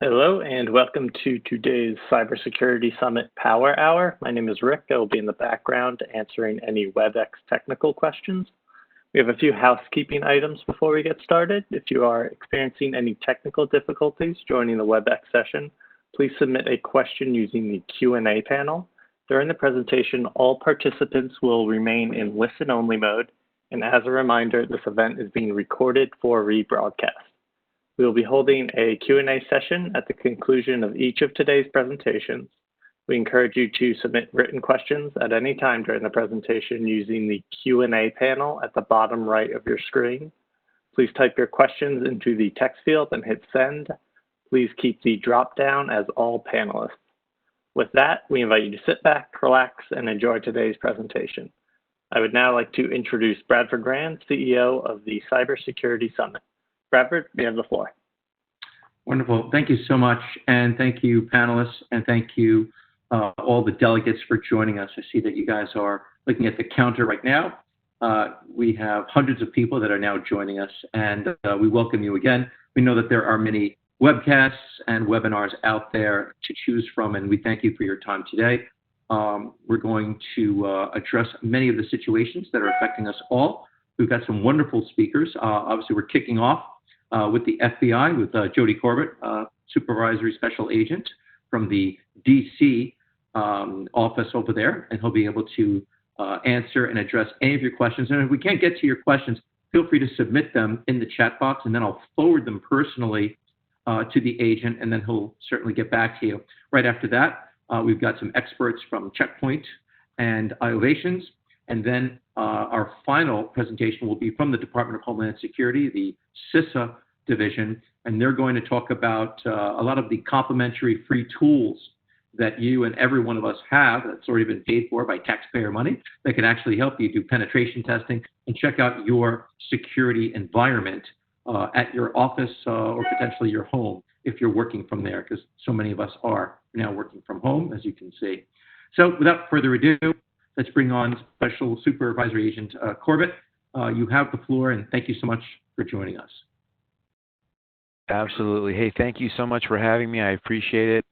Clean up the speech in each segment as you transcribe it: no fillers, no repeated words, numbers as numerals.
Hello and welcome to today's Cybersecurity Summit Power Hour. My name is Rick. I will be in the background answering any WebEx technical questions. We have a few housekeeping items before we get started. If you are experiencing any technical difficulties joining the WebEx session, please submit a question using the Q&A panel. During the presentation, all participants will remain in listen-only mode. And as a reminder, this event is being recorded for rebroadcast. We will be holding a Q&A session at the conclusion of each of today's presentations. We encourage you to submit written questions at any time during the presentation using the Q&A panel at the bottom right of your screen. Please type your questions into the text field and hit send. Please keep the drop down as all panelists. With that, we invite you to sit back, relax, and enjoy today's presentation. I would now like to introduce Bradford Grand, CEO of the Cybersecurity Summit. Bradford, you have the floor. Wonderful. Thank you so much. And thank you, panelists, and thank you, all the delegates for joining us. I see that you guys are looking at the counter right now. We have hundreds of people that are now joining us, and we welcome you again. We know that there are many webcasts and webinars out there to choose from, and we thank you for your time today. We're going to address many of the situations that are affecting us all. We've got some wonderful speakers. Obviously, we're kicking off with the FBI, with Jody Corbett, Supervisory Special Agent from the DC office over there, and he'll be able to answer and address any of your questions. And if we can't get to your questions, feel free to submit them in the chat box, and then I'll forward them personally to the agent, and then he'll certainly get back to you. Right after that, we've got some experts from Checkpoint and Iovations, and then our final presentation will be from the Department of Homeland Security, the CISA division, and they're going to talk about a lot of the complimentary free tools that you and every one of us have that's already been paid for by taxpayer money that can actually help you do penetration testing and check out your security environment at your office or potentially your home if you're working from there, because so many of us are now working from home, as you can see. So without further ado, let's bring on Special Supervisory Agent Corbett. You have the floor, and thank you so much for joining us. Absolutely. Hey, thank you so much for having me. I appreciate it.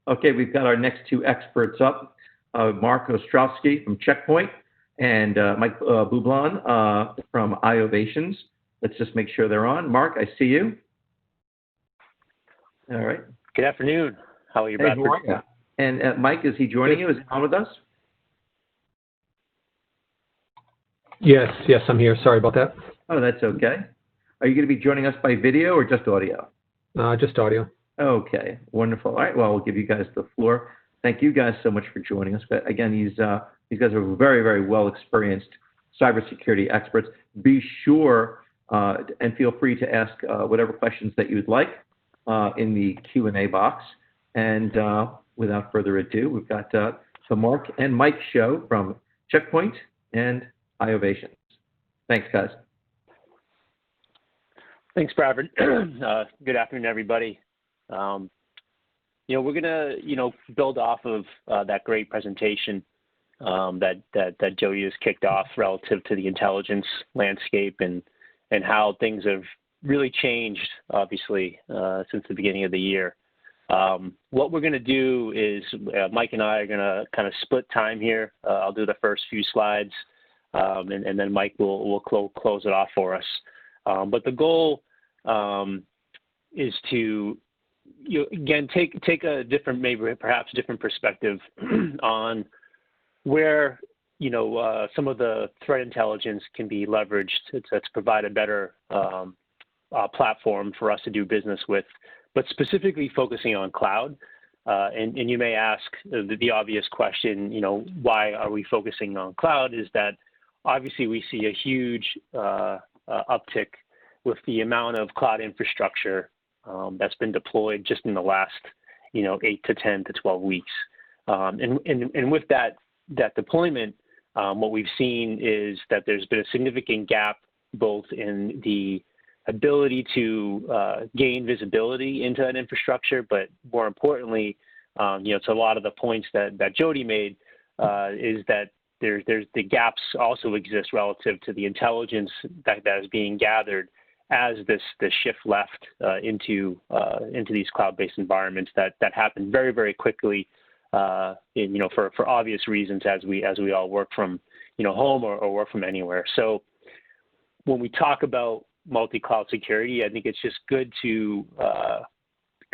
Okay, we've got our next two experts up, Mark Ostrowski from Checkpoint and Mike Bublon from Iovations. Let's just make sure they're on. Mark, I see you. All right. Good afternoon. How are you, Bradford? Hey, how are you? And Mike, is he joining you? Is he on with us? Yes, I'm here. Sorry about that. Oh, that's okay. Are you going to be joining us by video or just audio? Just audio. Okay, wonderful. All right, well, we'll give you guys the floor. Thank you guys so much for joining us. But again, these guys are very, very well experienced cybersecurity experts. Be sure and feel free to ask whatever questions that you would like in the Q&A box. And without further ado, we've got the Mark and Mike show from Checkpoint and Iovations. Thanks, guys. Thanks, Bradford. Good afternoon, everybody. We're going to, build off of that great presentation that Jody has kicked off relative to the intelligence landscape and how things have really changed, obviously, since the beginning of the year. What we're going to do is Mike and I are going to kind of split time here. I'll do the first few slides, and then Mike will close it off for us. But the goal is to again take a different, maybe perhaps different perspective on where some of the threat intelligence can be leveraged to provide a better platform for us to do business with, but specifically focusing on cloud. And you may ask the obvious question, why are we focusing on cloud? Is that obviously we see a huge uptick with the amount of cloud infrastructure that's been deployed just in the last, 8 to 10 to 12 weeks. And with that deployment, what we've seen is that there's been a significant gap both in the ability to gain visibility into that infrastructure, but more importantly, So a lot of the points that Jody made is that there's the gaps also exist relative to the intelligence that is being gathered as this shift left into these cloud-based environments that happen very, very quickly, for obvious reasons as we all work from home or work from anywhere. So when we talk about multi-cloud security, I think it's just good to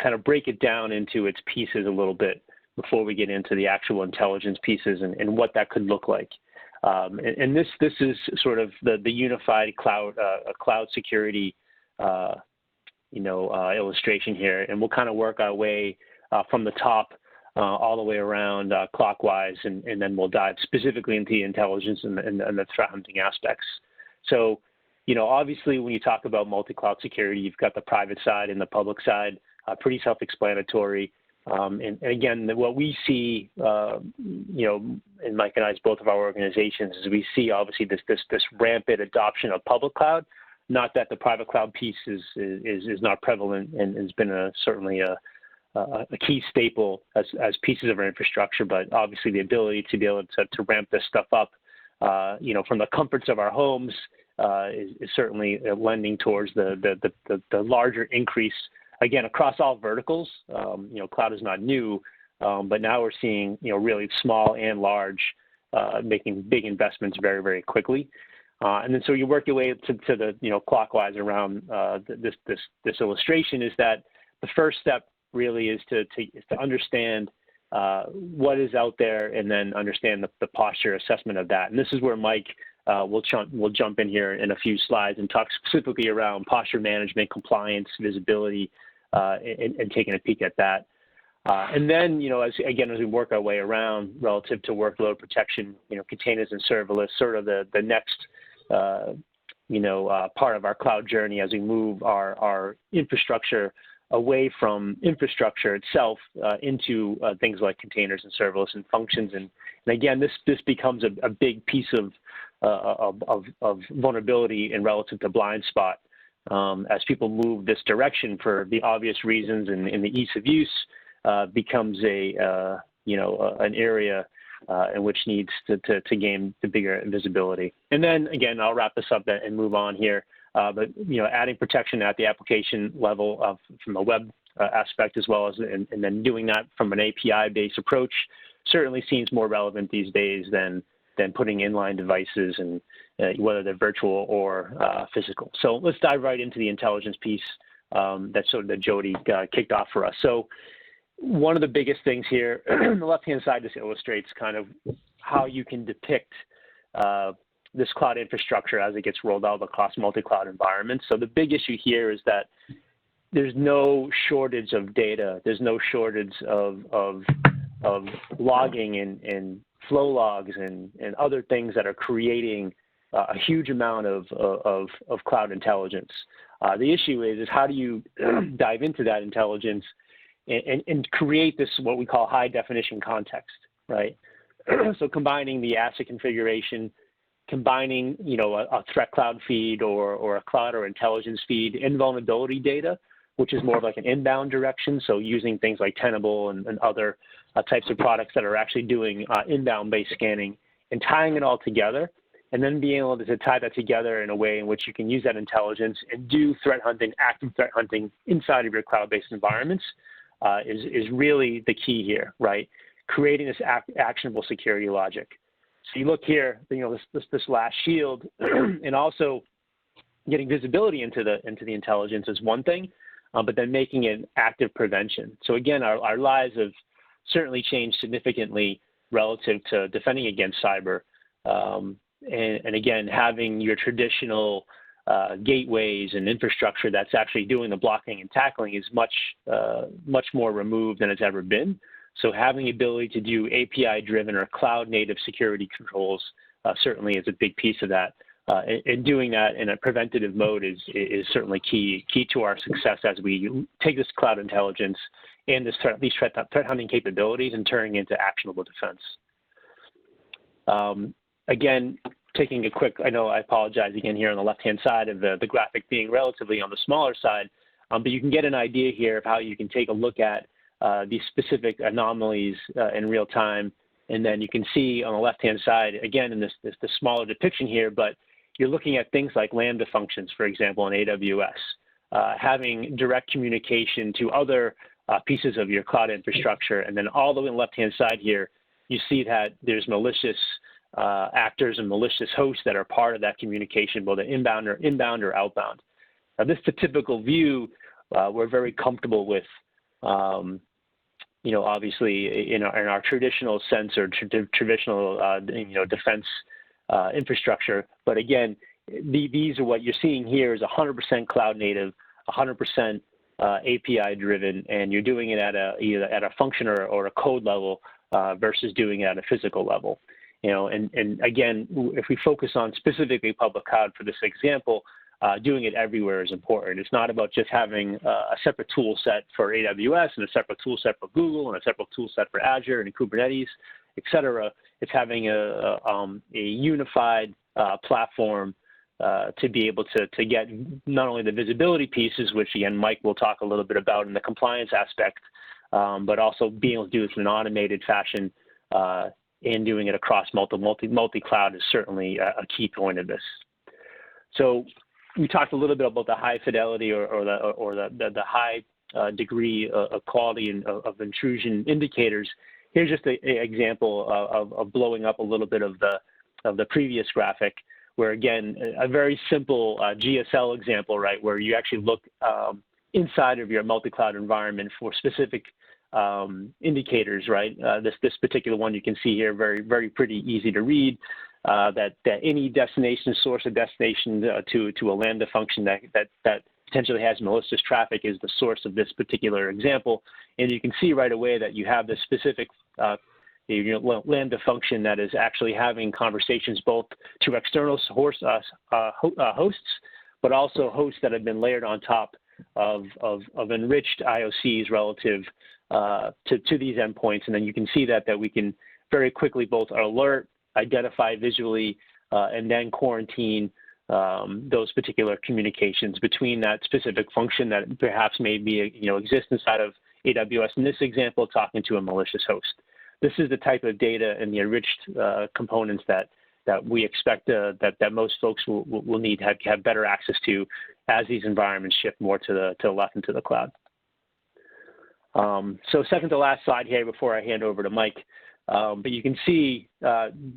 kind of break it down into its pieces a little bit before we get into the actual intelligence pieces and what that could look like. And this is sort of the unified cloud security illustration here, and we'll kind of work our way from the top all the way around clockwise, and then we'll dive specifically into the intelligence and the threat hunting aspects. So, obviously when you talk about multi-cloud security, you've got the private side and the public side, pretty self-explanatory. And again, what we see, and Mike and I, both of our organizations, is we see obviously this rampant adoption of public cloud. Not that the private cloud piece is not prevalent and has been certainly a key staple as pieces of our infrastructure, but obviously the ability to be able to ramp this stuff up, from the comforts of our homes is certainly lending towards the larger increase. Again, across all verticals, cloud is not new, but now we're seeing, really small and large making big investments very, very quickly. And then so you work your way to the, clockwise around this illustration is that the first step really is to understand what is out there and then understand the posture assessment of that. And this is where Mike will jump in here in a few slides and talk specifically around posture management, compliance, visibility, and taking a peek at that. And then, as we work our way around relative to workload protection, containers and serverless, sort of the next, part of our cloud journey as we move our infrastructure away from infrastructure itself into things like containers and serverless and functions. And again, this becomes a big piece of vulnerability and relative to blind spot as people move this direction for the obvious reasons, and the ease of use becomes an area in which needs to gain the bigger visibility. And then again, I'll wrap this up and move on here. But adding protection at the application level from a web aspect as well as, and then doing that from an API-based approach certainly seems more relevant these days than putting inline devices, and whether they're virtual or physical. So let's dive right into the intelligence piece that Jody kicked off for us. So one of the biggest things here, on the left-hand side, this illustrates kind of how you can depict this cloud infrastructure as it gets rolled out across multi-cloud environments. So the big issue here is that there's no shortage of data. There's no shortage of logging and flow logs and other things that are creating a huge amount of cloud intelligence. The issue is how do you dive into that intelligence and create this, what we call high definition context, right? So combining the asset configuration, combining, a threat cloud feed or a cloud or intelligence feed in vulnerability data, which is more of like an inbound direction. So using things like Tenable and other types of products that are actually doing inbound-based scanning, and tying it all together, and then being able to tie that together in a way in which you can use that intelligence and do threat hunting, active threat hunting inside of your cloud-based environments is really the key here, right? Creating this actionable security logic. So you look here, this last shield, and also getting visibility into the intelligence is one thing, but then making it active prevention. So again, our lives have certainly changed significantly relative to defending against cyber. And again, having your traditional gateways and infrastructure that's actually doing the blocking and tackling is much more removed than it's ever been. So having the ability to do API-driven or cloud-native security controls certainly is a big piece of that. And doing that in a preventative mode is certainly key to our success as we take this cloud intelligence and these threat hunting capabilities and turning into actionable defense. Again, taking a quick, I apologize again here on the left-hand side of the graphic being relatively on the smaller side, but you can get an idea here of how you can take a look at these specific anomalies in real time. And then you can see on the left-hand side, again, in this smaller depiction here, but you're looking at things like Lambda functions, for example, in AWS, having direct communication to other pieces of your cloud infrastructure. And then all the way on the left-hand side here, you see that there's malicious actors and malicious hosts that are part of that communication, whether inbound or outbound. Now, this is the typical view we're very comfortable with, obviously in our traditional sense or traditional, defense infrastructure. But again, these are what you're seeing here is 100% cloud native, 100% API driven, and you're doing it at either at a function or a code level versus doing it at a physical level. And again, if we focus on specifically public cloud for this example, doing it everywhere is important. It's not about just having a separate tool set for AWS and a separate tool set for Google and a separate tool set for Azure and Kubernetes, et cetera. It's having a unified platform to be able to get not only the visibility pieces, which again, Mike will talk a little bit about in the compliance aspect, but also being able to do this in an automated fashion and doing it across multi-cloud is certainly a key point of this. So we talked a little bit about the high fidelity or the high degree of quality and of intrusion indicators. Here's just an example of blowing up a little bit of the previous graphic, where again, a very simple GSL example, right, where you actually look inside of your multi-cloud environment for specific indicators, right? This particular one you can see here, very pretty easy to read. That any destination source of destination to a Lambda function that potentially has malicious traffic is the source of this particular example, and you can see right away that you have this specific Lambda function that is actually having conversations both to external hosts, but also hosts that have been layered on top of enriched IOCs relative to these endpoints, and then you can see that we can very quickly both alert, identify visually, and then quarantine those particular communications between that specific function that perhaps may be, exist inside of AWS. In this example, talking to a malicious host. This is the type of data and the enriched components that we expect that most folks will need to have better access to as these environments shift more to the left and to the cloud. So second to last slide here before I hand over to Mike. But you can see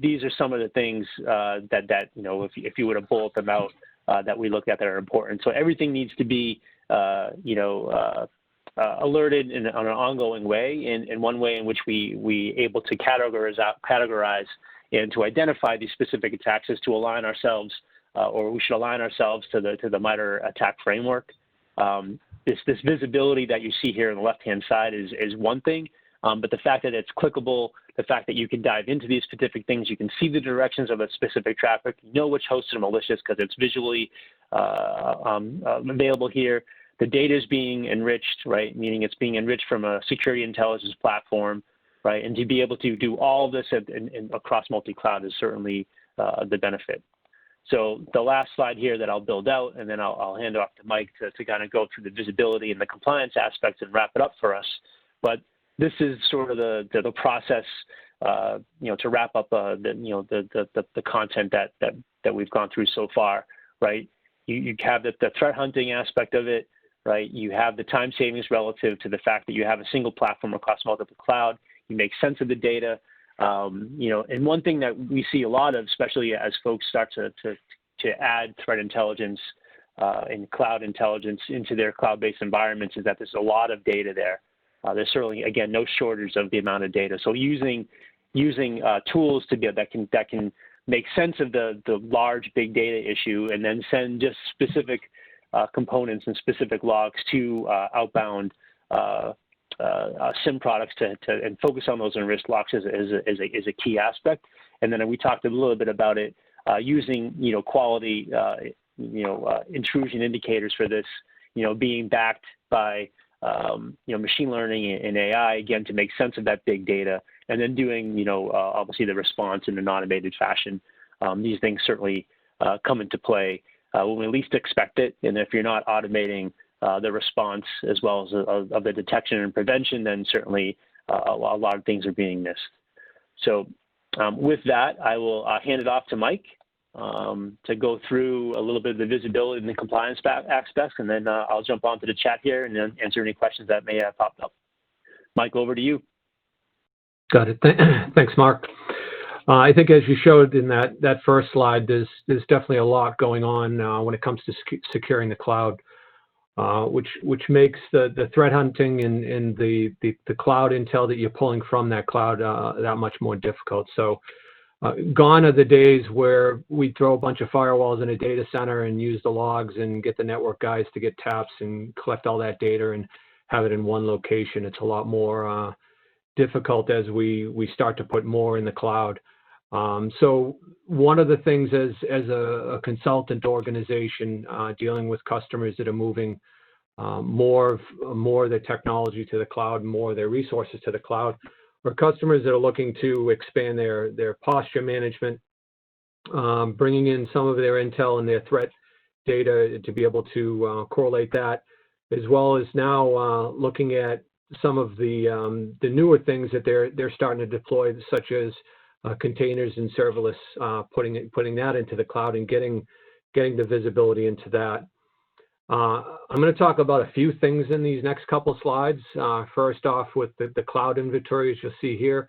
these are some of the things that if you were to bullet them out that we look at that are important. So everything needs to be alerted on an ongoing way, and one way in which we able to categorize and to identify these specific attacks is to align ourselves, or we should align ourselves to the MITRE attack framework. This visibility that you see here on the left-hand side is one thing. But the fact that it's clickable, the fact that you can dive into these specific things, you can see the directions of a specific traffic, you know which hosts are malicious because it's visually available here. The data is being enriched, right? Meaning it's being enriched from a security intelligence platform, right? And to be able to do all of this across multi-cloud is certainly the benefit. So the last slide here that I'll build out, and then I'll hand off to Mike to kind of go through the visibility and the compliance aspects and wrap it up for us. But this is sort of the process, to wrap up the content that we've gone through so far, right? You have the threat hunting aspect of it, right? You have the time savings relative to the fact that you have a single platform across multiple cloud. You make sense of the data, and one thing that we see a lot of, especially as folks start to add threat intelligence and cloud intelligence into their cloud-based environments, is that there's a lot of data there. There's certainly, again, no shortage of the amount of data. So using tools that can make sense of the large big data issue, and then send just specific components and specific logs to outbound SIM products and focus on those enriched logs is a key aspect. And then we talked a little bit about it using quality intrusion indicators for this, being backed by machine learning and AI, again, to make sense of that big data, and then doing, obviously the response in an automated fashion. These things certainly come into play when we least expect it. And if you're not automating the response as well as of the detection and prevention, then certainly a lot of things are being missed. So with that, I will hand it off to Mike to go through a little bit of the visibility and the compliance aspects, and then I'll jump onto the chat here and then answer any questions that may have popped up. Mike, over to you. Got it. Thanks, Mark. I think as you showed in that first slide, there's definitely a lot going on when it comes to securing the cloud, which makes the threat hunting and the cloud intel that you're pulling from that cloud that much more difficult. So gone are the days where we throw a bunch of firewalls in a data center and use the logs and get the network guys to get taps and collect all that data and have it in one location. It's a lot more difficult as we start to put more in the cloud. So one of the things as a consultant organization dealing with customers that are moving more of their technology to the cloud, more of their resources to the cloud, or customers that are looking to expand their posture management, bringing in some of their intel and their threat data to be able to correlate that, as well as now looking at some of the newer things that they're starting to deploy, such as containers and serverless, putting that into the cloud and getting the visibility into that. I'm going to talk about a few things in these next couple slides. First off with the cloud inventory, as you'll see here,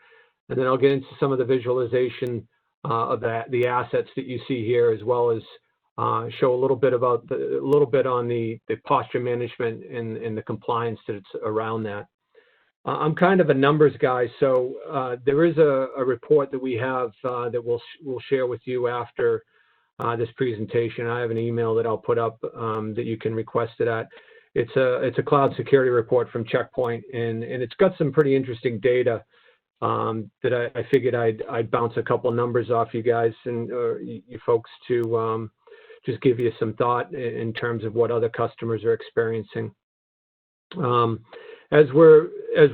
and then I'll get into some of the visualization of the assets that you see here, as well as show a little bit on the posture management and the compliance that's around that. I'm kind of a numbers guy, so there is a report that we have that we'll share with you after this presentation. I have an email that I'll put up that you can request it at. It's a cloud security report from Checkpoint, and it's got some pretty interesting data that I figured I'd bounce a couple numbers off you guys and you folks to just give you some thought in terms of what other customers are experiencing. As we're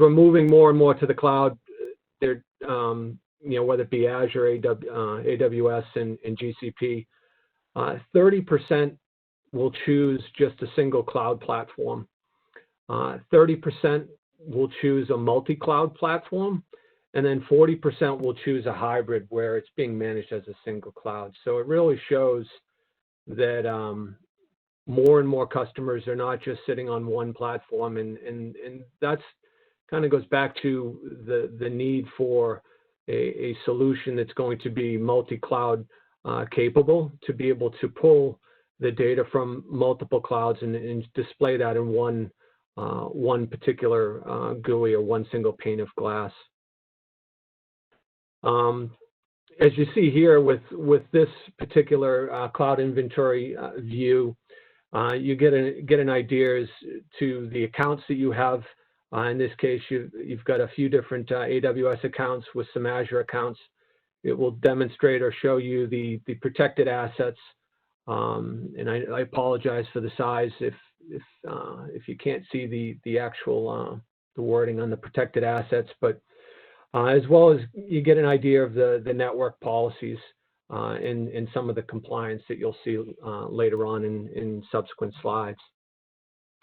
moving more and more to the cloud, there, whether it be Azure, AWS, and GCP, 30% will choose just a single cloud platform. 30% will choose a multi-cloud platform, and then 40% will choose a hybrid where it's being managed as a single cloud. So it really shows that more and more customers are not just sitting on one platform, and that's kind of goes back to the need for a solution that's going to be multi-cloud capable, to be able to pull the data from multiple clouds and display that in one particular GUI or one single pane of glass. As you see here with this particular cloud inventory view, you get an idea as to the accounts that you have. In this case, you've got a few different AWS accounts with some Azure accounts. It will demonstrate or show you the protected assets. And I apologize for the size if you can't see the actual the wording on the protected assets, but as well as you get an idea of the network policies and some of the compliance that you'll see later on in subsequent slides.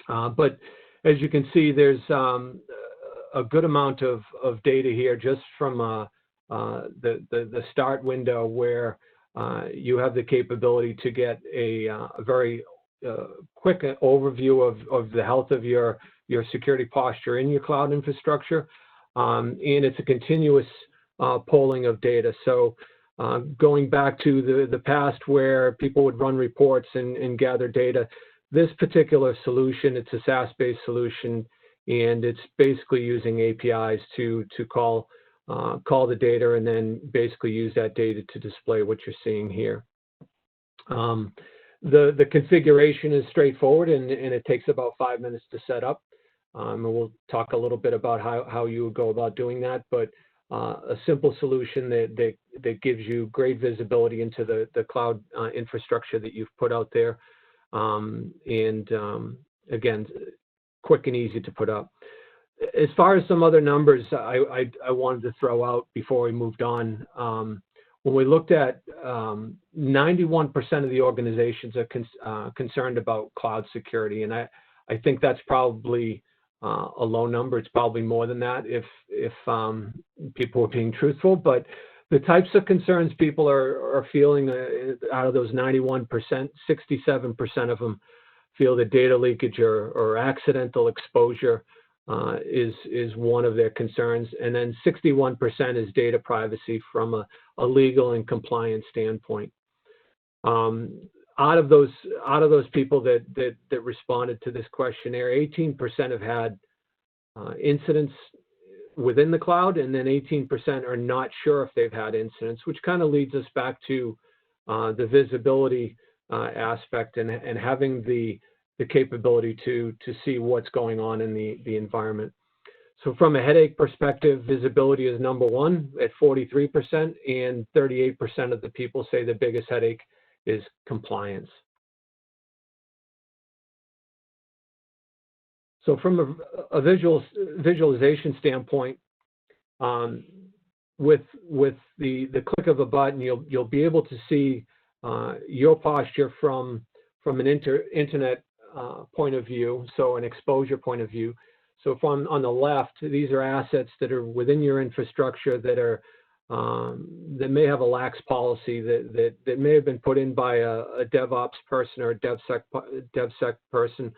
But as you can see, there's a good amount of data here just from the start window, where you have the capability to get a very quick overview of the health of your security posture in your cloud infrastructure, and it's a continuous polling of data. So going back to the past where people would run reports and gather data, this particular solution, it's a SaaS-based solution, and it's basically using APIs to call the data and then basically use that data to display what you're seeing here. The configuration is straightforward, and it takes about 5 minutes to set up. And we'll talk a little bit about how you would go about doing that, but a simple solution that gives you great visibility into the cloud infrastructure that you've put out there. Again, quick and easy to put up. As far as some other numbers I wanted to throw out before we moved on, when we looked at 91% of the organizations are concerned about cloud security, and I I think that's probably a low number. It's probably more than that if people are being truthful. But the types of concerns people are feeling, out of those 91%, 67% of them feel that data leakage or accidental exposure is one of their concerns, and then 61% is data privacy from a legal and compliance standpoint. Out of those people that responded to this questionnaire, 18% have had incidents within the cloud, and then 18% are not sure if they've had incidents, which kind of leads us back to the visibility aspect and having the capability to see what's going on in the environment. So from a headache perspective, visibility is number one at 43%, and 38% of the people say the biggest headache is compliance. So from a visualization standpoint, with the click of a button, you'll be able to see your posture from an internet point of view, so an exposure point of view. So from on the left, these are assets that are within your infrastructure that may have a lax policy that may have been put in by a DevOps person or a DevSec person,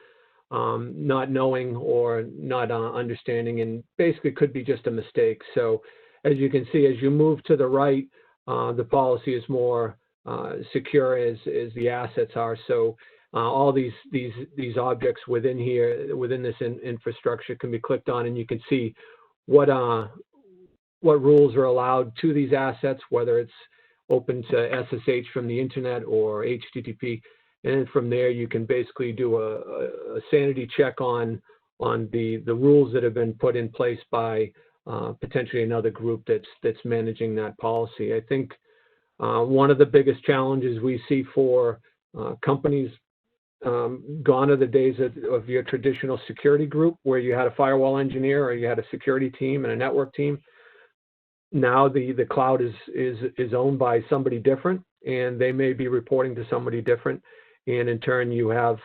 not knowing or not understanding, and basically could be just a mistake. So as you can see, as you move to the right, the policy is more secure as the assets are. So all these objects within here, within this infrastructure, can be clicked on, and you can see what rules are allowed to these assets, whether it's open to SSH from the internet or HTTP. And from there, you can basically do a sanity check on the rules that have been put in place by potentially another group that's managing that policy. I think one of the biggest challenges we see for companies, gone are the days of your traditional security group where you had a firewall engineer or you had a security team and a network team. Now the cloud is owned by somebody different, and they may be reporting to somebody different. And in turn, you have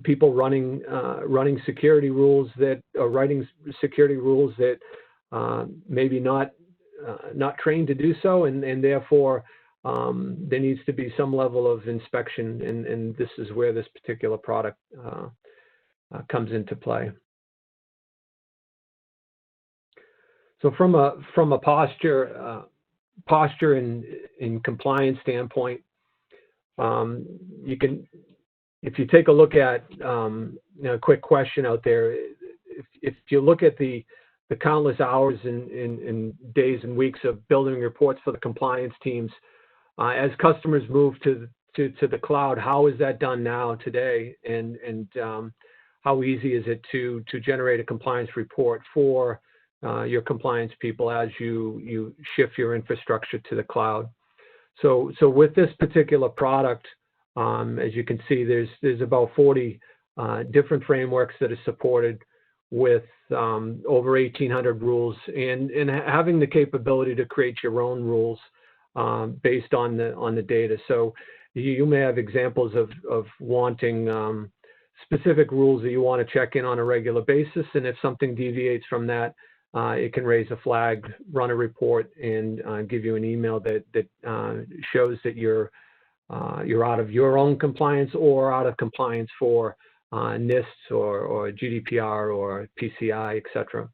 people running security rules that are writing security rules that maybe not trained to do so, and therefore there needs to be some level of inspection, and this is where this particular product comes into play. So from a posture and compliance standpoint, you can, if you take a look at a quick question out there, if you look at the countless hours and days and weeks of building reports for the compliance teams, as customers move to the cloud, how is that done now today, and how easy is it to generate a compliance report for your compliance people as you shift your infrastructure to the cloud? So with this particular product, as you can see, there's about 40 different frameworks that are supported with over 1,800 rules, and having the capability to create your own rules based on the data. So you may have examples of wanting specific rules that you want to check in on a regular basis, and if something deviates from that, it can raise a flag, run a report, and give you an email that shows that you're out of your own compliance or out of compliance for NIST or GDPR or PCI, etc.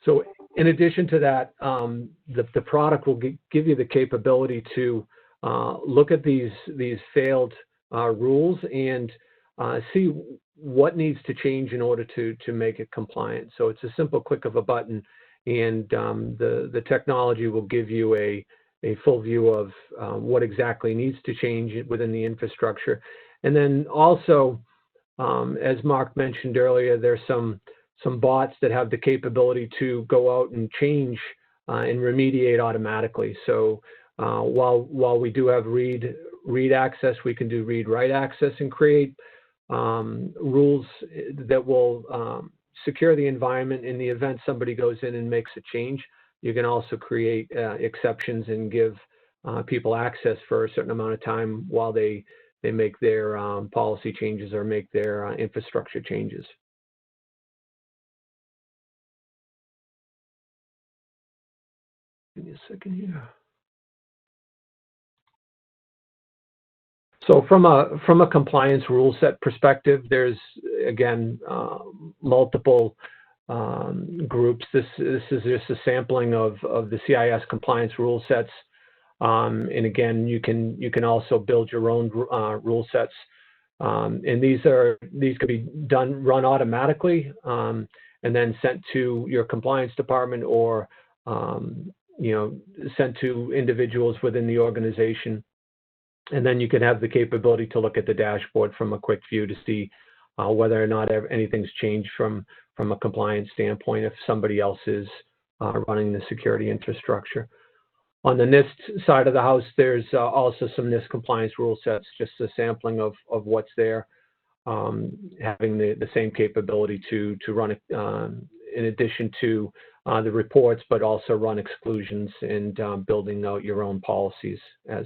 So in addition to that, the product will give you the capability to look at these failed rules and see what needs to change in order to make it compliant. So it's a simple click of a button, and the technology will give you a full view of what exactly needs to change within the infrastructure. And then also, as Mark mentioned earlier, there's some bots that have the capability to go out and change and remediate automatically. So while we do have read access, we can do read-write access and create rules that will secure the environment in the event somebody goes in and makes a change. You can also create exceptions and give people access for a certain amount of time while they make their policy changes or make their infrastructure changes. Give me a second here. So from a compliance rule set perspective, there's again multiple groups. This is just a sampling of the CIS compliance rule sets, and again you can also build your own rule sets, and these can be run automatically and then sent to your compliance department or sent to individuals within the organization. And then you can have the capability to look at the dashboard from a quick view to see whether or not anything's changed from a compliance standpoint if somebody else is running the security infrastructure. On the NIST side of the house, there's also some NIST compliance rule sets, just a sampling of what's there, having the same capability to run in addition to the reports, but also run exclusions and building out your own policies as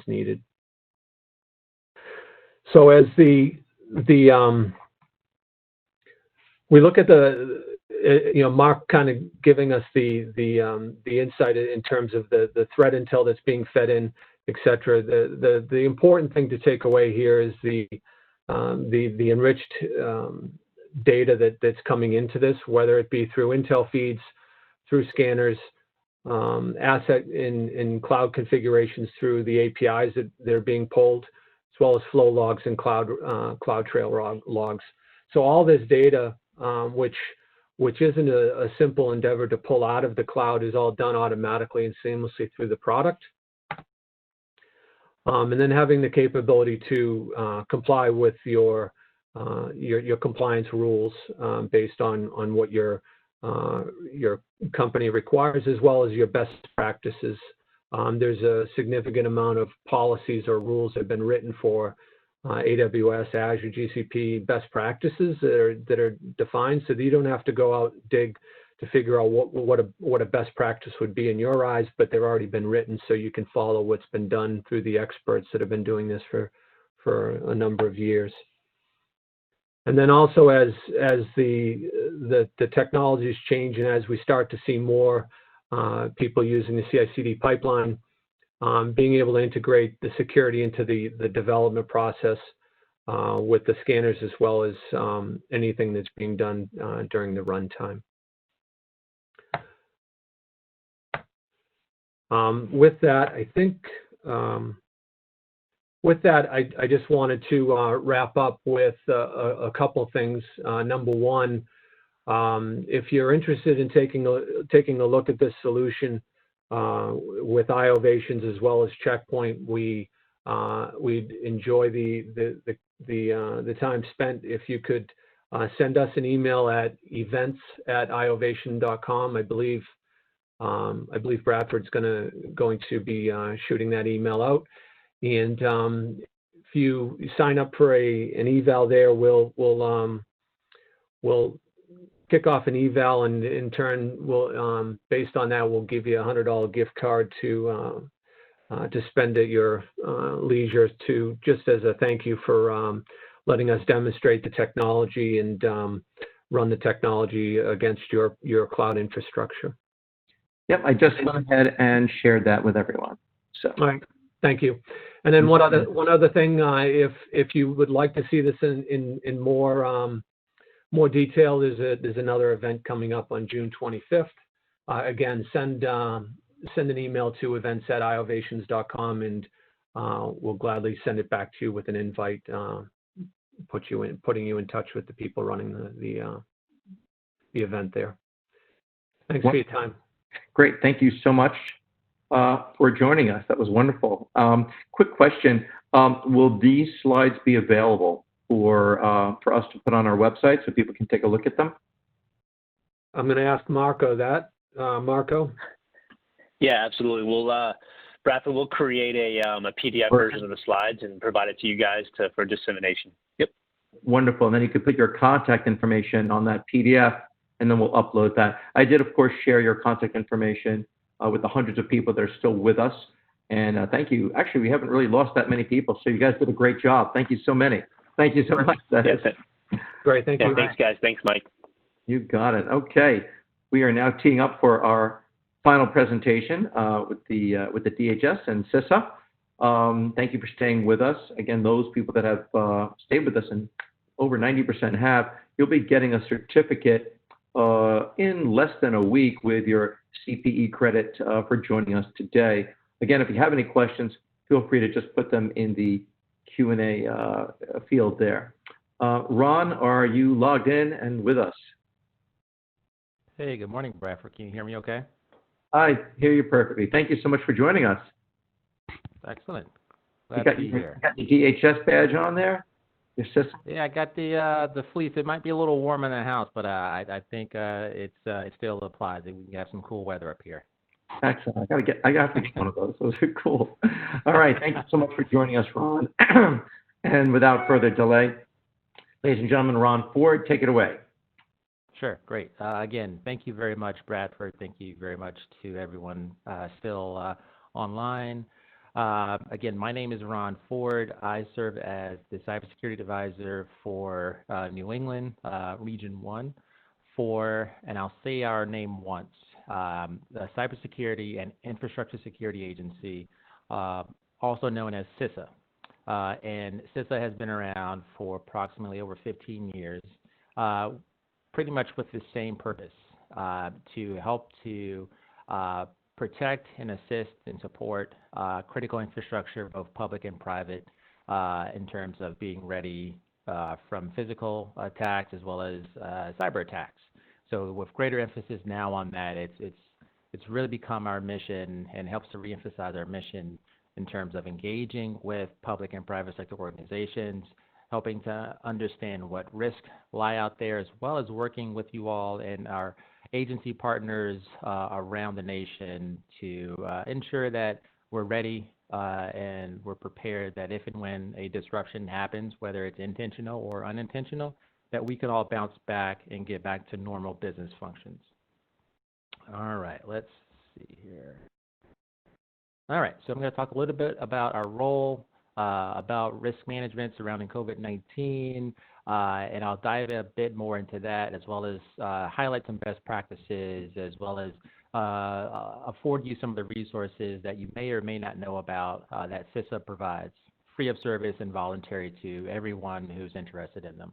needed. So as we look at Mark kind of giving us the insight in terms of the threat intel that's being fed in, et cetera. The important thing to take away here is the enriched data that's coming into this, whether it be through intel feeds, through scanners, asset in cloud configurations through the APIs that are being pulled, as well as flow logs and CloudTrail logs. So all this data, which isn't a simple endeavor to pull out of the cloud, is all done automatically and seamlessly through the product. And then having the capability to comply with your compliance rules based on what your company requires, as well as your best practices. There's a significant amount of policies or rules that have been written for AWS, Azure, GCP best practices that are defined, so that you don't have to go out and dig to figure out what a best practice would be in your eyes, but they've already been written, so you can follow what's been done through the experts that have been doing this for a number of years. And then also as the technologies change and as we start to see more people using the CI/CD pipeline, being able to integrate the security into the development process with the scanners, as well as anything that's being done during the runtime. With that, I think, I just wanted to wrap up with a couple things. Number one, if you're interested in taking a look at this solution with iOvations as well as Checkpoint, we'd enjoy the time spent if you could send us an email at events@iovation.com. I believe Bradford's going to be shooting that email out, and if you sign up for an eval there, we'll kick off an eval, and in turn, we'll based on that, we'll give you a $100 gift card to spend at your leisure, to just as a thank you for letting us demonstrate the technology and run the technology against your cloud infrastructure. Yep, I just went ahead and shared that with everyone. So. All right, thank you. And then one other thing, if you would like to see this in more detail, there's another event coming up on June 25th. Again, send an email to events@iovations.com, and we'll gladly send it back to you with an invite, putting you in touch with the people running the event there. Thanks for your time. Great, thank you so much for joining us. That was wonderful. Quick question: will these slides be available for us to put on our website so people can take a look at them? I'm going to ask Marco that. Marco? Yeah, absolutely. Bradford will create a PDF version of the slides and provide it to you guys for dissemination. Yep. Wonderful. And then you could put your contact information on that PDF, and then we'll upload that. I did, of course, share your contact information with the hundreds of people that are still with us. And thank you. Actually, we haven't really lost that many people, so you guys did a great job. Thank you so many. Thank you so much. Great, thank you. Thanks, guys. Thanks, Mike. You got it. Okay, we are now teeing up for our final presentation with the DHS and CISA. Thank you for staying with us. Again, those people that have stayed with us, and over 90% have, you'll be getting a certificate in less than a week with your CPE credit for joining us today. Again, if you have any questions, feel free to just put them in the Q&A field there. Ron, are you logged in and with us? Hey, good morning, Bradford. Can you hear me okay? I hear you perfectly. Thank you so much for joining us. Excellent. You got your DHS badge on there? Your system? Yeah, I got the fleece. It might be a little warm in the house, but I think it still applies. We have some cool weather up here. Excellent. I got to get one of those. Those are cool. All right. Thank you so much for joining us, Ron. And without further delay, ladies and gentlemen, Ron Ford, take it away. Sure. Great. Again, thank you very much, Bradford. Thank you very much to everyone still online. Again, my name is Ron Ford. I serve as the Cybersecurity Advisor for New England, Region 1, and I'll say our name once, the Cybersecurity and Infrastructure Security Agency, also known as CISA. And CISA has been around for approximately over 15 years, pretty much with the same purpose, to help to protect and assist and support critical infrastructure, both public and private, in terms of being ready from physical attacks as well as cyber attacks. So with greater emphasis now on that, it's really become our mission and helps to reemphasize our mission in terms of engaging with public and private sector organizations, helping to understand what risks lie out there, as well as working with you all and our agency partners around the nation to ensure that we're ready and we're prepared that if and when a disruption happens, whether it's intentional or unintentional, that we can all bounce back and get back to normal business functions. All right, let's see here. All right, so I'm going to talk a little bit about our role, about risk management surrounding COVID-19, and I'll dive a bit more into that, as well as highlight some best practices, as well as afford you some of the resources that you may or may not know about that CISA provides, free of service and voluntary to everyone who's interested in them.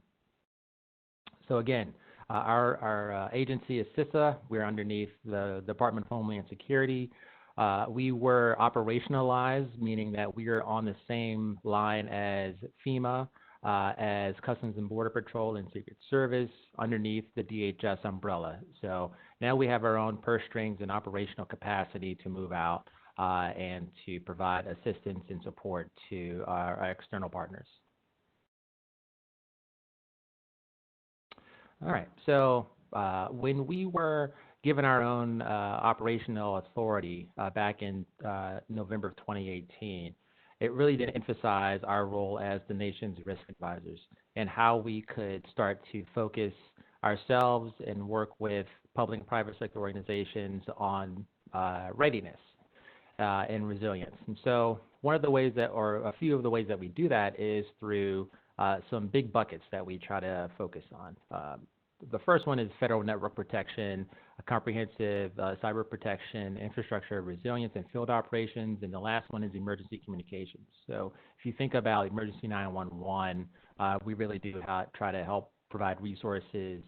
So again, our agency is CISA. We're underneath the Department of Homeland Security. We were operationalized, meaning that we are on the same line as FEMA, as Customs and Border Patrol and Secret Service, underneath the DHS umbrella. So now we have our own purse strings and operational capacity to move out and to provide assistance and support to our external partners. All right, so when we were given our own operational authority back in November of 2018, it really did emphasize our role as the nation's risk advisors and how we could start to focus ourselves and work with public and private sector organizations on readiness and resilience. And so one of the ways that, or a few of the ways that we do that is through some big buckets that we try to focus on. The first one is federal network protection, a comprehensive cyber protection, infrastructure resilience, and field operations. And the last one is emergency communications. So if you think about emergency 911, we really do try to help provide resources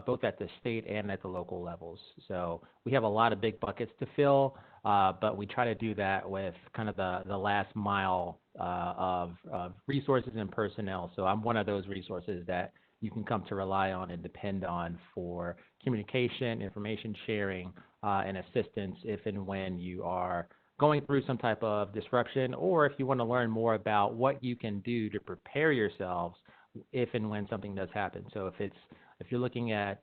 both at the state and at the local levels. So we have a lot of big buckets to fill, but we try to do that with kind of the last mile of resources and personnel. So I'm one of those resources that you can come to rely on and depend on for communication, information sharing, and assistance if and when you are going through some type of disruption, or if you want to learn more about what you can do to prepare yourselves if and when something does happen. So if you're looking at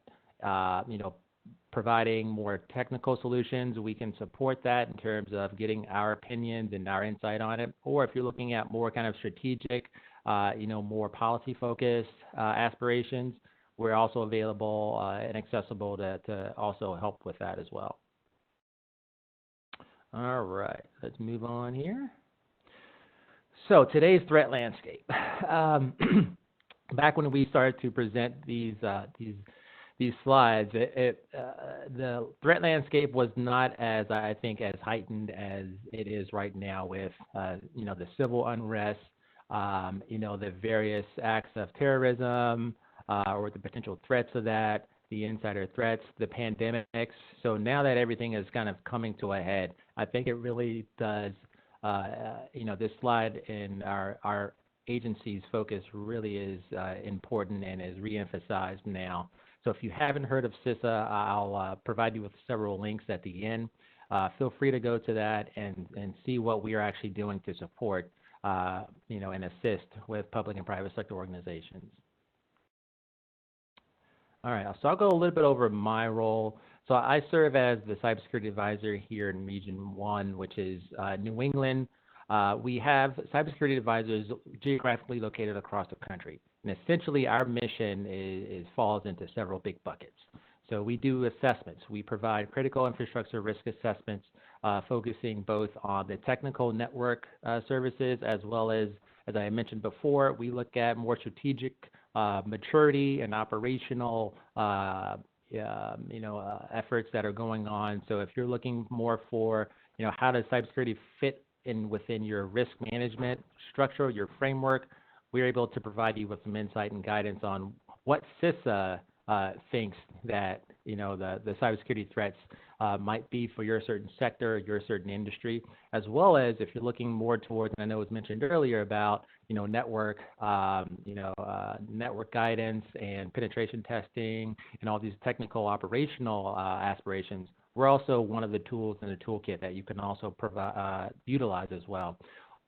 providing more technical solutions, we can support that in terms of getting our opinions and our insight on it. Or if you're looking at more kind of strategic, more policy-focused aspirations, we're also available and accessible to also help with that as well. All right, let's move on here. So today's threat landscape. Back when we started to present these slides, the threat landscape was not as, I think, as heightened as it is right now with the civil unrest, the various acts of terrorism or the potential threats of that, the insider threats, the pandemics. So now that everything is kind of coming to a head, I think it really does, this slide in our agency's focus really is important and is reemphasized now. So if you haven't heard of CISA, I'll provide you with several links at the end. Feel free to go to that and see what we are actually doing to support, and assist with public and private sector organizations. All right, so I'll go a little bit over my role. So I serve as the cybersecurity advisor here in Region 1, which is New England. We have cybersecurity advisors geographically located across the country. And essentially, our mission falls into several big buckets. So we do assessments. We provide critical infrastructure risk assessments, focusing both on the technical network services as well as I mentioned before, we look at more strategic maturity and operational efforts that are going on. So if you're looking more for, how does cybersecurity fit within your risk management structure, your framework, we're able to provide you with some insight and guidance on what CISA thinks that the cybersecurity threats might be for your certain sector, your certain industry, as well as if you're looking more towards, and I know it was mentioned earlier about network, network guidance and penetration testing and all these technical operational aspirations. We're also one of the tools in the toolkit that you can also utilize as well.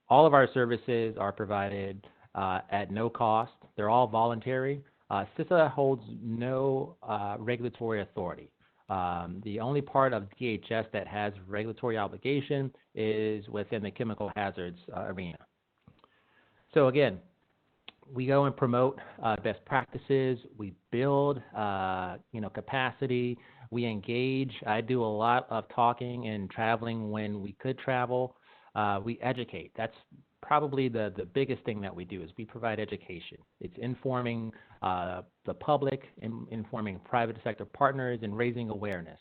All of our services are provided at no cost. They're all voluntary. CISA holds no regulatory authority. The only part of DHS that has regulatory obligation is within the chemical hazards arena. So again, we go and promote best practices. We build, capacity. We engage. I do a lot of talking and traveling when we could travel. We educate. That's probably the biggest thing that we do is we provide education. It's informing the public, informing private sector partners, and raising awareness.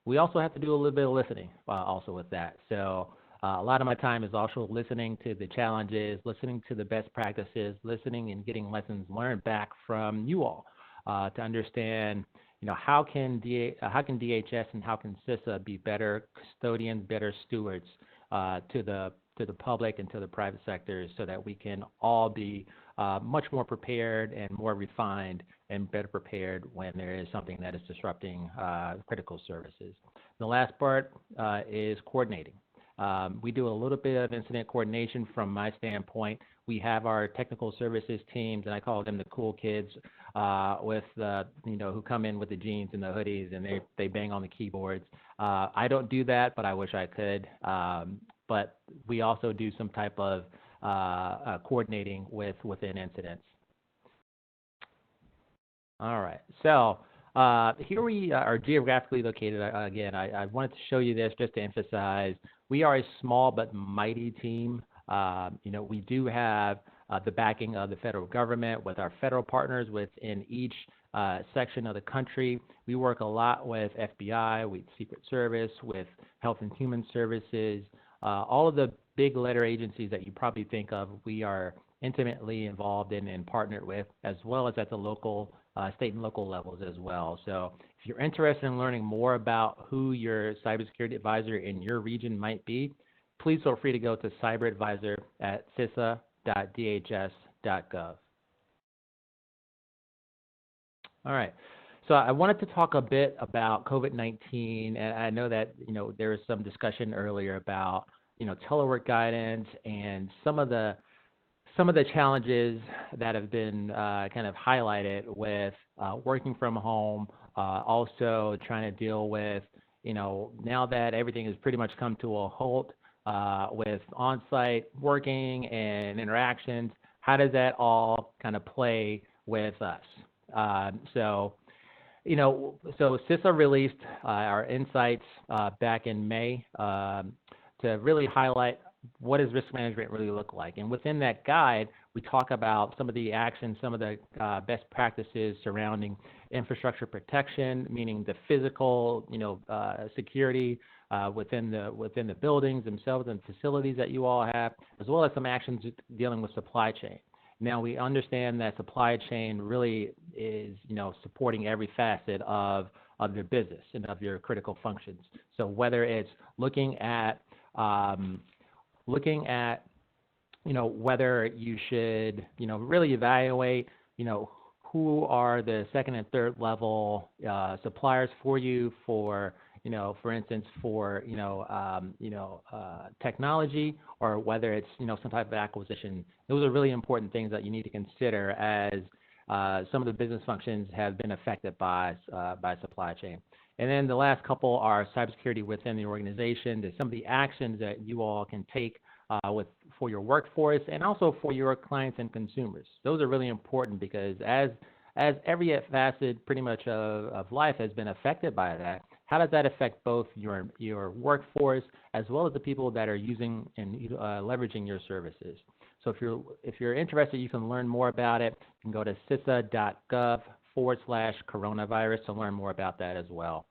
We also have to do a little bit of listening also with that. So a lot of my time is also listening to the challenges, listening to the best practices, listening and getting lessons learned back from you all to understand, how can DHS and how can CISA be better custodians, better stewards to the public and to the private sectors so that we can all be much more prepared and more refined and better prepared when there is something that is disrupting critical services. The last part is coordinating. We do a little bit of incident coordination from my standpoint. We have our technical services teams, and I call them the cool kids, with who come in with the jeans and the hoodies, and they bang on the keyboards. I don't do that, but I wish I could. But we also do some type of coordinating within incidents. All right, so here we are geographically located. Again, I wanted to show you this just to emphasize we are a small but mighty team. We do have the backing of the federal government with our federal partners within each section of the country. We work a lot with FBI, with Secret Service, with Health and Human Services, all of the big letter agencies that you probably think of, we are intimately involved in and partnered with, as well as at the local, state and local levels as well. So if you're interested in learning more about who your cybersecurity advisor in your region might be, please feel free to go to cyberadvisor at cisa.dhs.gov. All right. So I wanted to talk a bit about COVID-19, and I know that there was some discussion earlier about telework guidance and some of the challenges that have been kind of highlighted with working from home, also trying to deal with now that everything has pretty much come to a halt with on-site working and interactions. How does that all kind of play with us? So CISA released our insights back in May. to really highlight what does risk management really look like. And within that guide, we talk about some of the actions, some of the best practices surrounding infrastructure protection, meaning the physical, security within the buildings themselves and facilities that you all have, as well as some actions dealing with supply chain. Now, we understand that supply chain really is, supporting every facet of your business and of your critical functions. So whether it's looking at whether you should, really evaluate, who are the second and third level suppliers for you for, for instance, for, technology, or whether it's, some type of acquisition. Those are really important things that you need to consider as some of the business functions have been affected by supply chain. And then the last couple are cybersecurity within the organization. There's some of the actions that you all can take for your workforce and also for your clients and consumers. Those are really important because as every facet pretty much of life has been affected by that, how does that affect both your workforce as well as the people that are using and leveraging your services? So if you're interested, you can learn more about it. You can go to CISA.gov/coronavirus to learn more about that as well.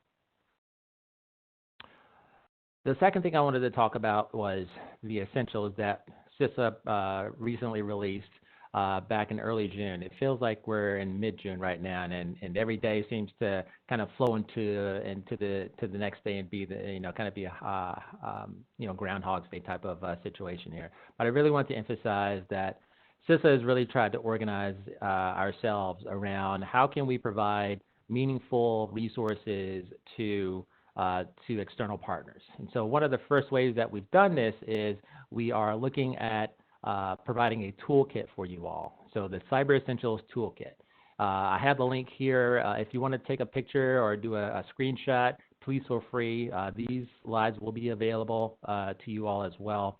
The second thing I wanted to talk about was the essentials that CISA recently released back in early June. It feels like we're in mid-June right now, and every day seems to kind of flow into the next day and be kind of be a Groundhog's Day type of situation here. But I really want to emphasize that CISA has really tried to organize ourselves around how can we provide meaningful resources to external partners. And so one of the first ways that we've done this is we are looking at providing a toolkit for you all. So the Cyber Essentials Toolkit. I have the link here. If you want to take a picture or do a screenshot, please feel free. These slides will be available to you all as well.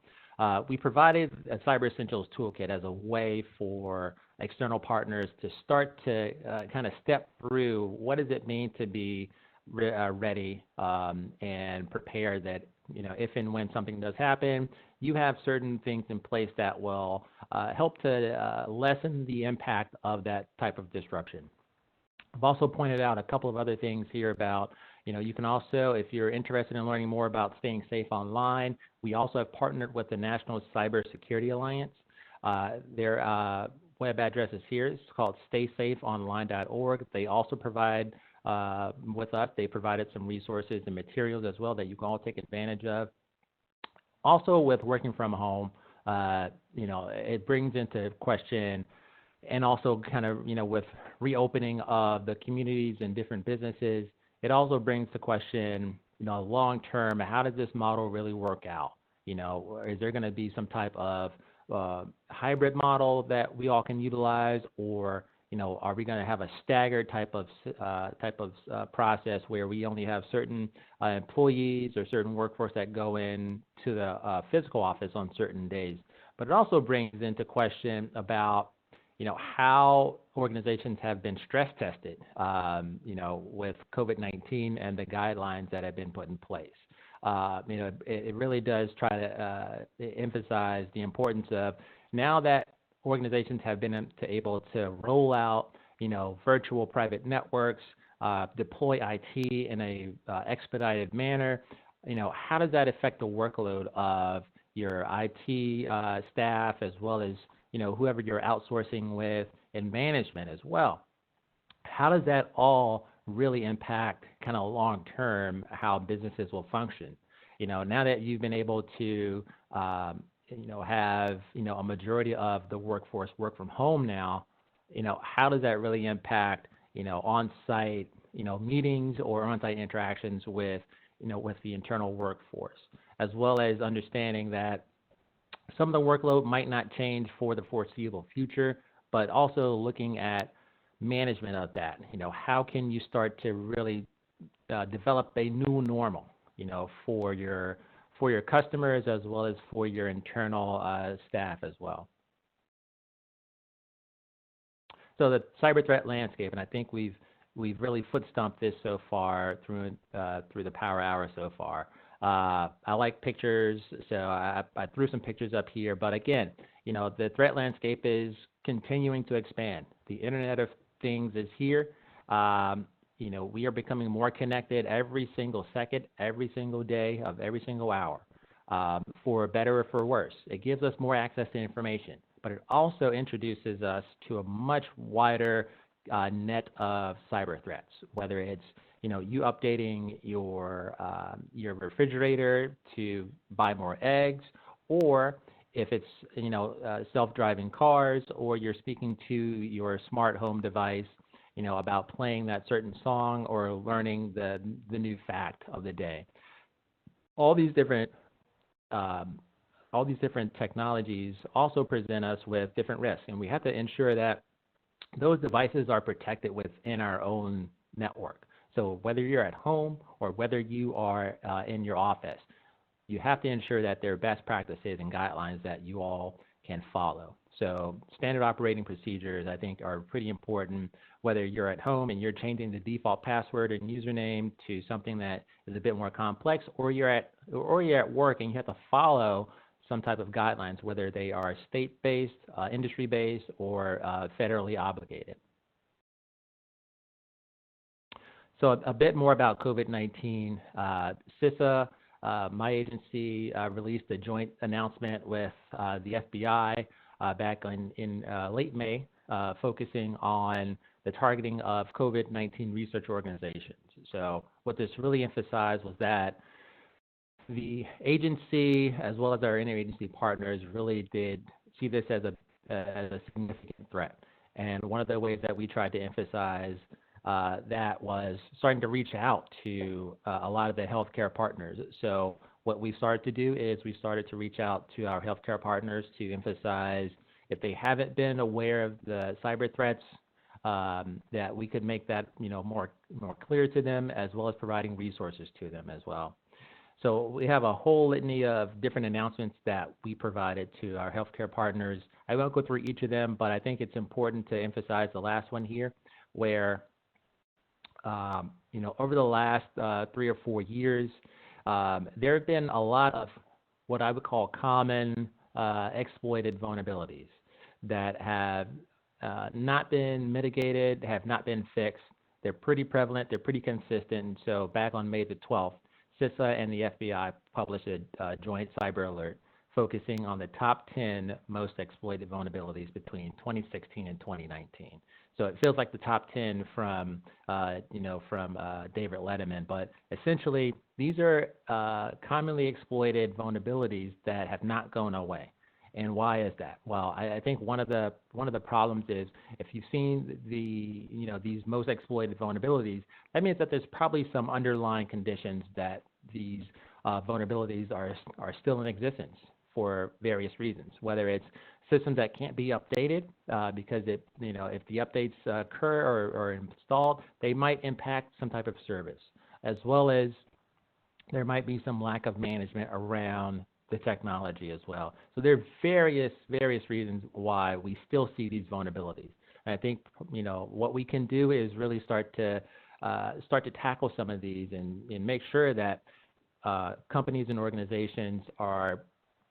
We provided a Cyber Essentials Toolkit as a way for external partners to start to kind of step through what does it mean to be ready and prepared that, if and when something does happen, you have certain things in place that will help to lessen the impact of that type of disruption. I've also pointed out a couple of other things here about, you can also, if you're interested in learning more about staying safe online, we also have partnered with the National Cybersecurity Alliance. Their web address is here. It's called staysafeonline.org. They also provide with us, they provided some resources and materials as well that you can all take advantage of. Also, with working from home, it brings into question, and also kind of, with reopening of the communities and different businesses, it also brings to question, long term, how does this model really work out? Is there going to be some type of hybrid model that we all can utilize, or are we going to have a staggered type of process where we only have certain employees or certain workforce that go in to the physical office on certain days? But it also brings into question about, how organizations have been stress tested, with COVID-19 and the guidelines that have been put in place. It really does try to emphasize the importance of, now that organizations have been able to roll out, virtual private networks, deploy IT in a expedited manner. How does that affect the workload of your IT staff, as well as whoever you're outsourcing with, and management as well? How does that all really impact kind of long term how businesses will function? Now that you've been able to have, a majority of the workforce work from home now, how does that really impact, on-site, meetings or on-site interactions with, with the internal workforce, as well as understanding that some of the workload might not change for the foreseeable future, but also looking at management of that. How can you start to really develop a new normal, for your customers as well as for your internal staff as well. So the cyber threat landscape, and I think we've really foot stomped this so far through the Power Hour so far. I like pictures, so I threw some pictures up here. But again, the threat landscape is continuing to expand. The Internet of Things is here. We are becoming more connected every single second, every single day of every single hour, for better or for worse. It gives us more access to information, but it also introduces us to a much wider net of cyber threats, whether it's you updating your refrigerator to buy more eggs, or if it's self-driving cars, or you're speaking to your smart home device, about playing that certain song or learning the new fact of the day. All these different technologies also present us with different risks, and we have to ensure that those devices are protected within our own network. So whether you're at home or whether you are in your office, you have to ensure that there are best practices and guidelines that you all can follow. So standard operating procedures, I think, are pretty important, whether you're at home and you're changing the default password and username to something that is a bit more complex, or you're at work and you have to follow some type of guidelines, whether they are state-based, industry-based, or federally obligated. So a bit more about COVID-19. CISA, my agency, released a joint announcement with the FBI back in late May, focusing on the targeting of COVID-19 research organizations. So what this really emphasized was that the agency, as well as our interagency partners, really did see this as a significant threat. And one of the ways that we tried to emphasize that was starting to reach out to a lot of the healthcare partners. So what we started to do is we started to reach out to our healthcare partners to emphasize, if they haven't been aware of the cyber threats, that we could make that more clear to them, as well as providing resources to them as well. So we have a whole litany of different announcements that we provided to our healthcare partners. I won't go through each of them, but I think it's important to emphasize the last one here, where over the last 3 or 4 years, there have been a lot of what I would call common exploited vulnerabilities that have not been mitigated, have not been fixed. They're pretty prevalent, they're pretty consistent. So back on May the 12th, CISA and the FBI published a joint cyber alert focusing on the top 10 most exploited vulnerabilities between 2016 and 2019. So it feels like the top 10 from David Letterman, but essentially these are commonly exploited vulnerabilities that have not gone away. And why is that? Well, I think one of the problems is, if you've seen these most exploited vulnerabilities, that means that there's probably some underlying conditions that these vulnerabilities are still in existence for various reasons, whether it's systems that can't be updated because if the updates occur or installed, they might impact some type of service, as well as there might be some lack of management around the technology as well. So there are various reasons why we still see these vulnerabilities. And I think what we can do is really start to tackle some of these and make sure that companies and organizations are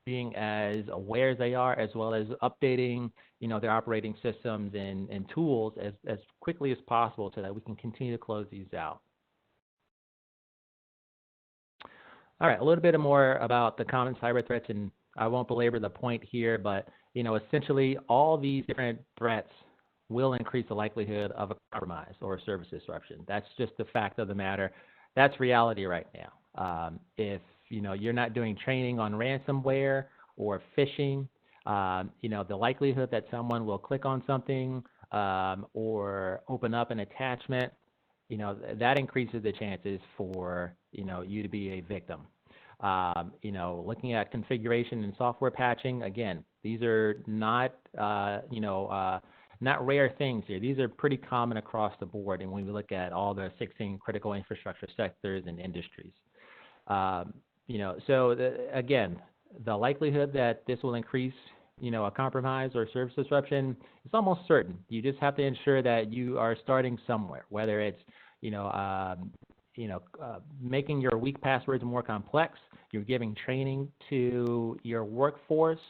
being as aware as they are, as well as updating their operating systems and tools as quickly as possible, so that we can continue to close these out. All right, a little bit more about the common cyber threats, and I won't belabor the point here, but essentially all these different threats will increase the likelihood of a compromise or a service disruption. That's just the fact of the matter. That's reality right now. If you're not doing training on ransomware or phishing, the likelihood that someone will click on something or open up an attachment, that increases the chances for you to be a victim. Looking at configuration and software patching, again, these are not not rare things here. These are pretty common across the board, and when we look at all the 16 critical infrastructure sectors and industries. Again, the likelihood that this will increase a compromise or service disruption is almost certain. You just have to ensure that you are starting somewhere, whether it's making your weak passwords more complex. You're giving training to your workforce.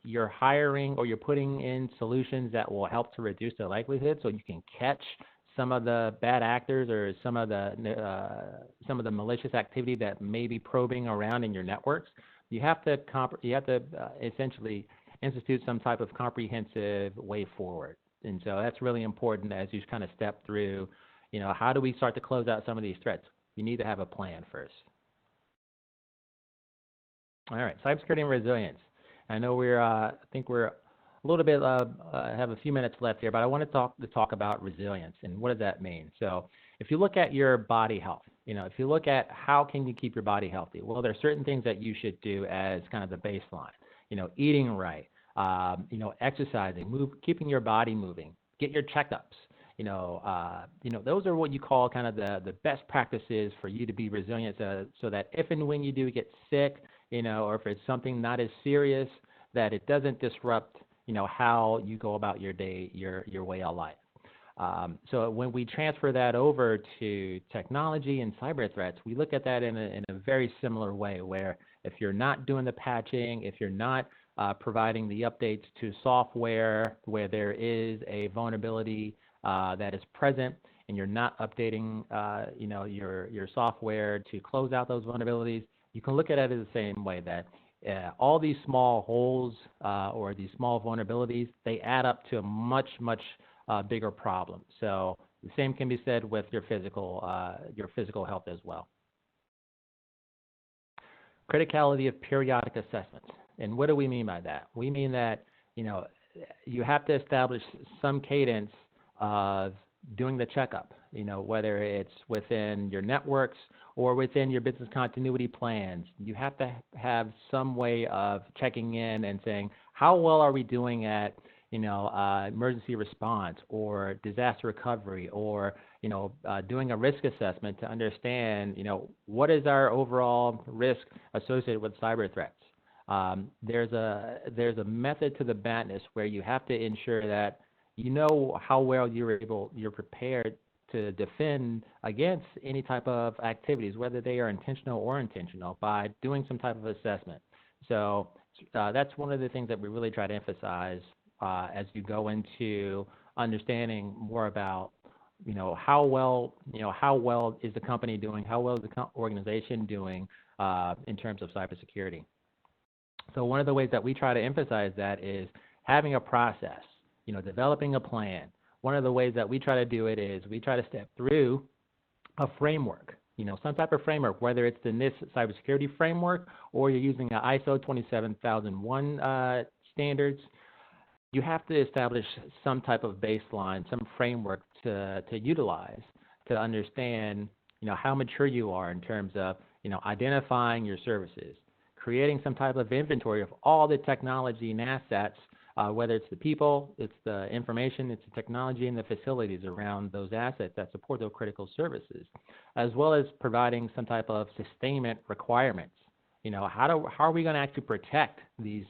You're hiring or you're putting in solutions that will help to reduce the likelihood, so you can catch some of the bad actors or some of the malicious activity that may be probing around in your networks. You have to essentially institute some type of comprehensive way forward. And so that's really important as you kind of step through, how do we start to close out some of these threats? You need to have a plan first. All right, cybersecurity and resilience. I know I think we're a little bit, have a few minutes left here, but I want to talk about resilience and what does that mean? So if you look at your body health, if you look at how can you keep your body healthy? Well, there are certain things that you should do as kind of the baseline. Eating right, exercising, keeping your body moving, get your checkups. Those are what you call kind of the best practices for you to be resilient, so that if and when you do get sick, or if it's something not as serious, that it doesn't disrupt, how you go about your day, your way of life. So when we transfer that over to technology and cyber threats, we look at that in a very similar way, where if you're not doing the patching, if you're not providing the updates to software where there is a vulnerability that is present, and you're not updating, your software to close out those vulnerabilities, you can look at it the same way, that all these small holes or these small vulnerabilities, they add up to a much bigger problem. So the same can be said with your physical health as well. Criticality of periodic assessments. And what do we mean by that? We mean that, you have to establish some cadence of doing the checkup, whether it's within your networks or within your business continuity plans. You have to have some way of checking in and saying, how well are we doing at, emergency response or disaster recovery, or, doing a risk assessment to understand, what is our overall risk associated with cyber threats. There's a method to the madness where you have to ensure that how well you're prepared to defend against any type of activities, whether they are intentional or unintentional, by doing some type of assessment. So that's one of the things that we really try to emphasize as you go into understanding more about, how well is the company doing, how well is the organization doing in terms of cybersecurity. So one of the ways that we try to emphasize that is having a process, developing a plan. One of the ways that we try to do it is we try to step through a framework, some type of framework, whether it's the NIST cybersecurity framework or you're using the ISO 27001 standards. You have to establish some type of baseline, some framework to utilize to understand, how mature you are in terms of, identifying your services, creating some type of inventory of all the technology and assets, whether it's the people, it's the information, it's the technology, and the facilities around those assets that support those critical services, as well as providing some type of sustainment requirements. How are we going to actually protect the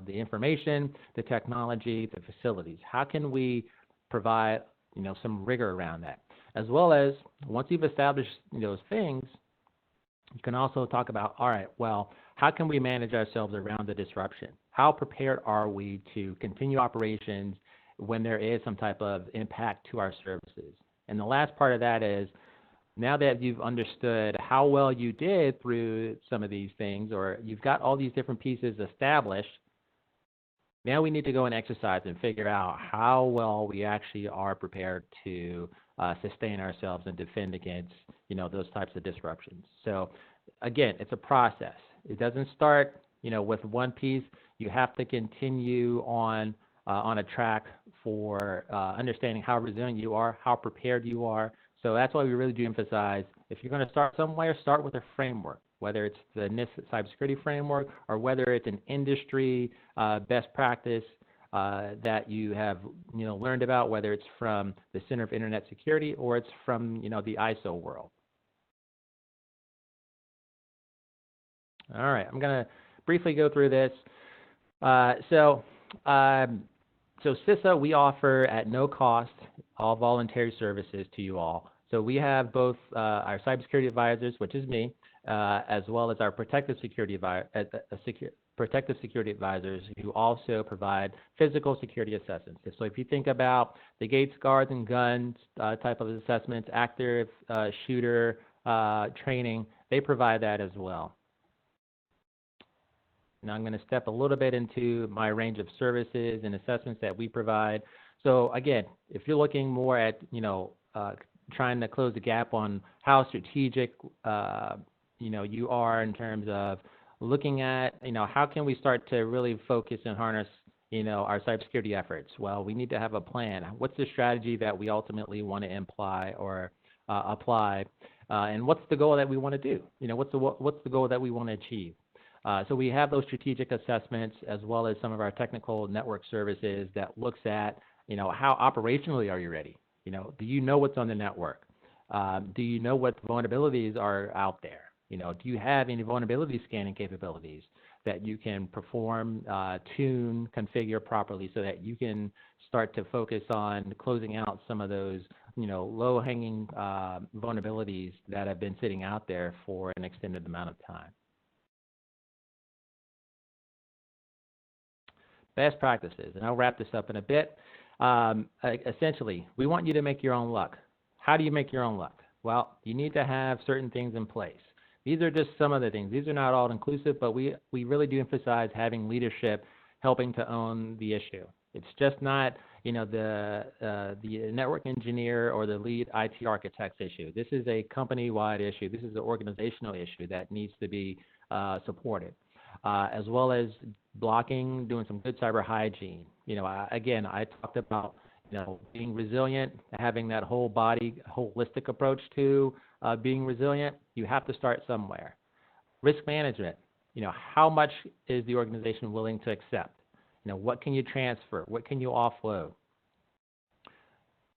information, the technology, the facilities? How can we provide, some rigor around that? As well as, once you've established those things, you can also talk about, all right, well, how can we manage ourselves around the disruption? How prepared are we to continue operations when there is some type of impact to our services? And the last part of that is, now that you've understood how well you did through some of these things, or you've got all these different pieces established, now we need to go and exercise and figure out how well we actually are prepared to sustain ourselves and defend against, those types of disruptions. So again, it's a process. It doesn't start, with one piece. You have to continue on a track for understanding how resilient you are, how prepared you are. So that's why we really do emphasize, if you're going to start somewhere, start with a framework, whether it's the NIST cybersecurity framework or whether it's an industry best practice that you have learned about, whether it's from the Center for Internet Security or it's from the ISO world. All right, I'm going to briefly go through this. So CISA, we offer at no cost all voluntary services to you all. So we have both our cybersecurity advisors, which is me, as well as our protective security advisors who also provide physical security assessments. So if you think about the gates, guards, and guns type of assessments, active shooter training, they provide that as well. Now I'm going to step a little bit into my range of services and assessments that we provide. So again, if you're looking more at, trying to close the gap on how strategic, you are in terms of looking at, how can we start to really focus and harness, our cybersecurity efforts? Well, we need to have a plan. What's the strategy that we ultimately want to imply or apply? And what's the goal that we want to do? What's the goal that we want to achieve? So we have those strategic assessments as well as some of our technical network services that looks at, how operationally are you ready? Do you know what's on the network? Do you know what vulnerabilities are out there? Do you have any vulnerability scanning capabilities that you can perform, tune, configure properly so that you can start to focus on closing out some of those, low-hanging vulnerabilities that have been sitting out there for an extended amount of time? Best practices, and I'll wrap this up in a bit. Essentially, we want you to make your own luck. How do you make your own luck? Well, you need to have certain things in place. These are just some of the things. These are not all inclusive, but we really do emphasize having leadership helping to own the issue. It's just not, the network engineer or the lead IT architect's issue. This is a company-wide issue. This is an organizational issue that needs to be supported, as well as blocking, doing some good cyber hygiene. Again, I talked about, being resilient, having that whole body, holistic approach to being resilient. You have to start somewhere. Risk management, how much is the organization willing to accept? What can you transfer? What can you offload?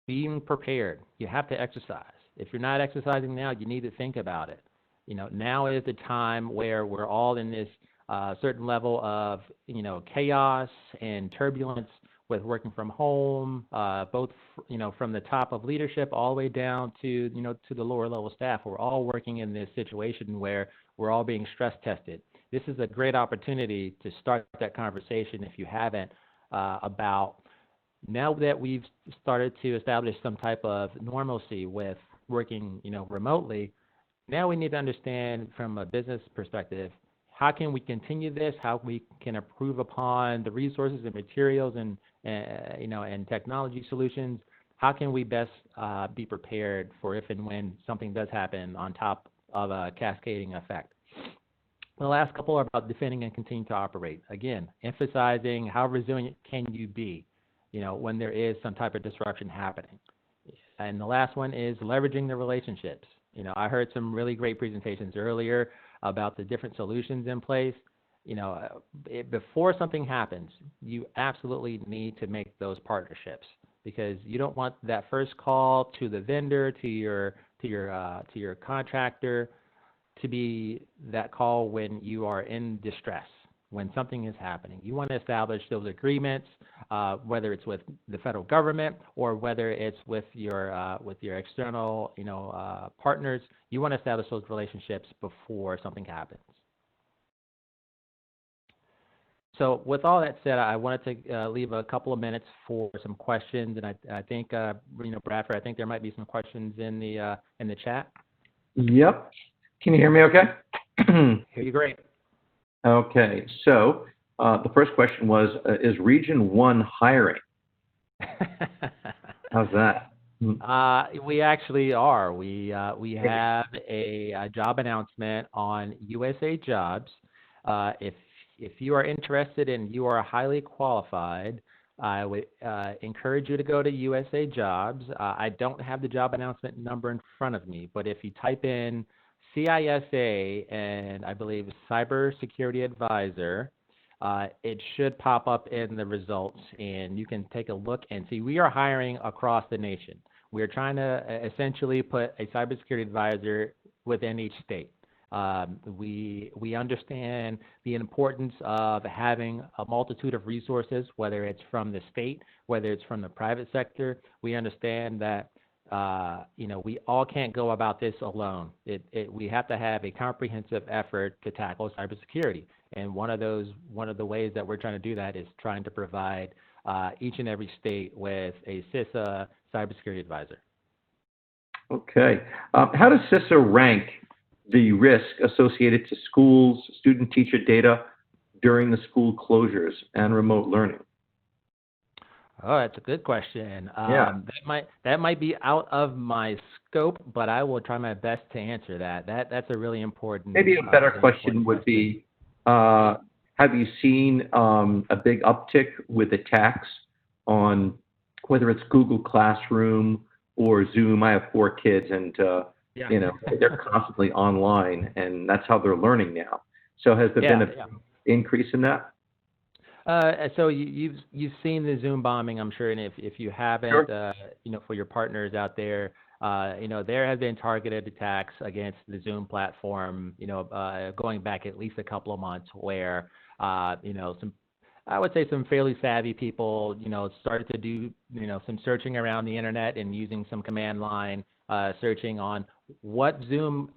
Being prepared, you have to exercise. If you're not exercising now, you need to think about it. Now is the time where we're all in this certain level of, chaos and turbulence with working from home, both, from the top of leadership all the way down to, to the lower level staff. We're all working in this situation where we're all being stress tested. This is a great opportunity to start that conversation, if you haven't, about now that we've started to establish some type of normalcy with working, remotely. Now we need to understand from a business perspective, how can we continue this? How we can improve upon the resources and materials and technology solutions? How can we best be prepared for if and when something does happen on top of a cascading effect? The last couple are about defending and continuing to operate. Again, emphasizing how resilient can you be, when there is some type of disruption happening. And the last one is leveraging the relationships. I heard some really great presentations earlier about the different solutions in place. Before something happens, you absolutely need to make those partnerships, because you don't want that first call to the vendor, to your contractor, to be that call when you are in distress, when something is happening. You want to establish those agreements, whether it's with the federal government or whether it's with your external partners. You want to establish those relationships before something happens. So with all that said, I wanted to leave a couple of minutes for some questions, and I think Bradford, I think there might be some questions in the chat. Yep. Can you hear me okay? Hear you great. Okay, so the first question was, is Region 1 hiring? How's that? We actually are. We have a job announcement on USA Jobs. If you are interested and you are highly qualified, I would encourage you to go to USA Jobs. I don't have the job announcement number in front of me, but if you type in CISA and I believe Cybersecurity Advisor, it should pop up in the results, and you can take a look and see. We are hiring across the nation. We are trying to essentially put a cybersecurity advisor within each state. We understand the importance of having a multitude of resources, whether it's from the state, whether it's from the private sector. We understand that we all can't go about this alone. We have to have a comprehensive effort to tackle cybersecurity. And one of the ways that we're trying to do that is trying to provide each and every state with a CISA cybersecurity advisor. Okay. How does CISA rank the risk associated to schools, student-teacher data during the school closures and remote learning? Oh, that's a good question. Yeah. That might be out of my scope, but I will try my best to answer that. That's a really important. Maybe a better question would be, have you seen a big uptick with attacks on whether it's Google Classroom or Zoom? I have 4 kids, and they're constantly online, and that's how they're learning now. So has there been an increase in that? So you've seen the Zoom bombing, I'm sure, and if you haven't, Sure. For your partners out there, there have been targeted attacks against the Zoom platform, going back at least a couple of months, where I would say some fairly savvy people, started to do, some searching around the internet and using some command line searching on what Zoom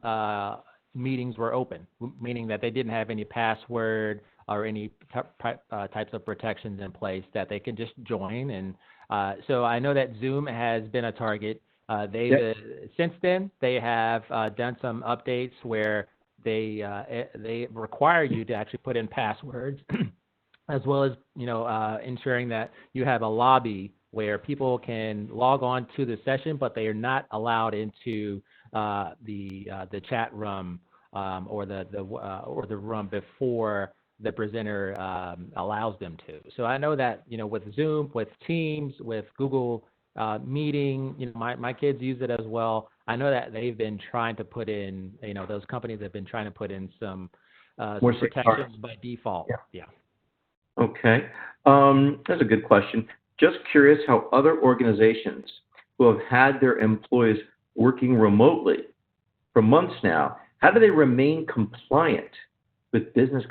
meetings were open, meaning that they didn't have any password or any types of protections in place that they can just join. And so I know that Zoom has been a target. Since then, they have done some updates where they require you to actually put in passwords, as well as ensuring that you have a lobby where people can log on to the session, but they are not allowed into the chat room or the room before the presenter allows them to. So I know that with Zoom, with Teams, with Google Meeting, my kids use it as well. I know that they've been trying to put in, those companies have been trying to put in some protections by default. Yeah. Okay. That's a good question. Just curious how other organizations who have had their employees working remotely for months now, how do they remain compliant with business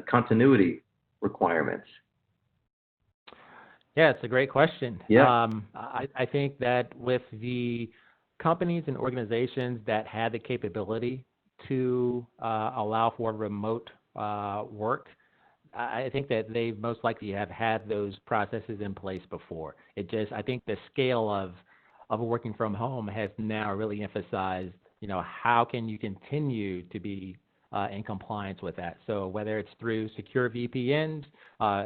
continuity requirements? Yeah, it's a great question. Yeah. I think that with the companies and organizations that had the capability to allow for remote work, I think that they most likely have had those processes in place before. I think the scale of working from home has now really emphasized, how can you continue to be in compliance with that? So whether it's through secure VPNs,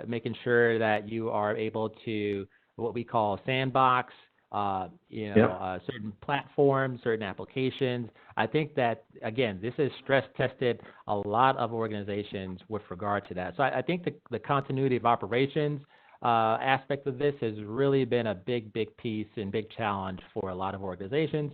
making sure that you are able to what we call sandbox, certain platforms, certain applications. I think that, again, this has stress tested a lot of organizations with regard to that. So I think the continuity of operations aspect of this has really been a big piece and big challenge for a lot of organizations.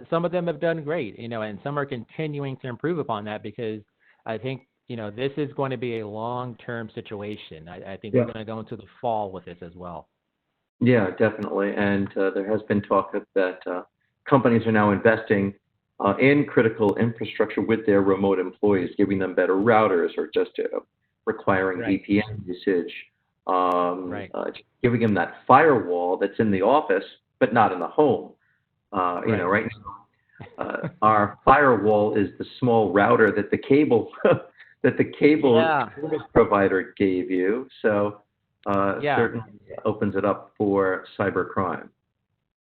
Some of them have done great, and some are continuing to improve upon that, because I think, this is going to be a long-term situation. I think we're going to go into the fall with this as well. Yeah, definitely. And there has been talk that companies are now investing in critical infrastructure with their remote employees, giving them better routers, or just requiring VPN usage, giving them that firewall that's in the office but not in the home. Right now, our firewall is the small router that the cable service provider gave you. So certainly opens it up for cybercrime.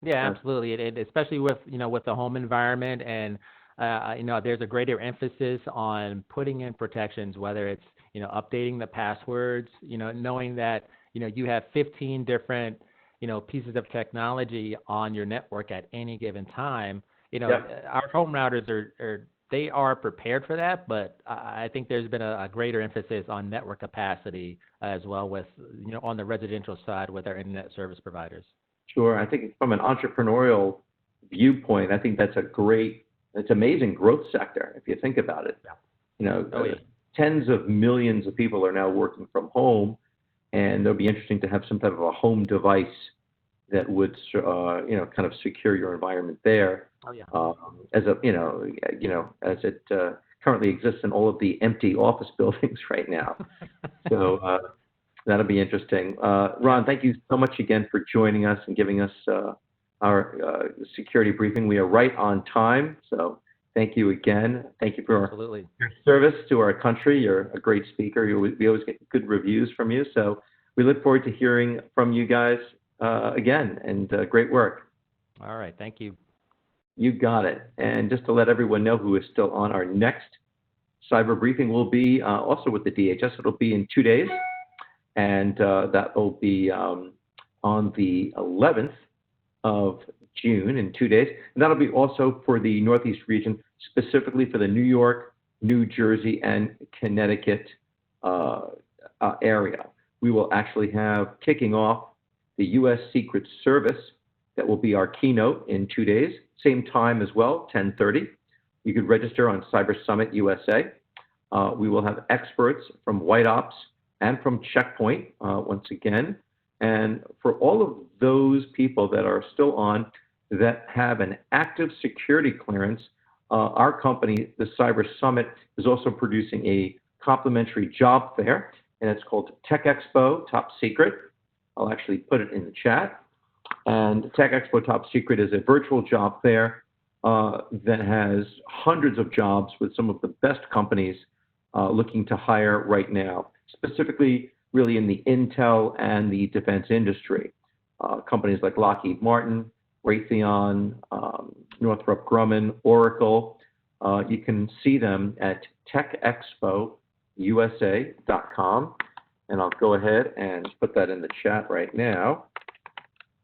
Yeah, absolutely. It especially with with the home environment, and there's a greater emphasis on putting in protections, whether it's updating the passwords, knowing that you have 15 different pieces of technology on your network at any given time. Our home routers they are prepared for that, but I think there's been a greater emphasis on network capacity as well, with on the residential side with our internet service providers. Sure. I think from an entrepreneurial viewpoint, I think that's it's amazing growth sector if you think about it. Tens of millions of people are now working from home, and it'll be interesting to have some type of a home device that would kind of secure your environment there. As it currently exists in all of the empty office buildings right now. So that'll be interesting. Ron, thank you so much again for joining us and giving us our security briefing. We are right on time, so thank you again. Thank you for Absolutely. your service to our country. You're a great speaker. We always get good reviews from you, so we look forward to hearing from you guys again, and great work. All right, thank you. You got it. And just to let everyone know who is still on, our next cyber briefing will be also with the DHS. It'll be in 2 days, and that will be on the 11th of June, in 2 days. And that'll be also for the Northeast region, specifically for the New York, New Jersey, and Connecticut area. We will actually have kicking off the U.S. Secret Service. That will be our keynote in 2 days, same time as well, 10:30. You could register on Cyber Summit USA. We will have experts from White Ops and from Checkpoint once again. And for all of those people that are still on that have an active security clearance, our company, the Cyber Summit, is also producing a complimentary job fair, and it's called Tech Expo Top Secret. I'll actually put it in the chat. And Tech Expo Top Secret is a virtual job fair that has hundreds of jobs with some of the best companies looking to hire right now, specifically really in the intel and the defense industry. Companies like Lockheed Martin, Raytheon, Northrop Grumman, Oracle. You can see them at techexpousa.com. And I'll go ahead and put that in the chat right now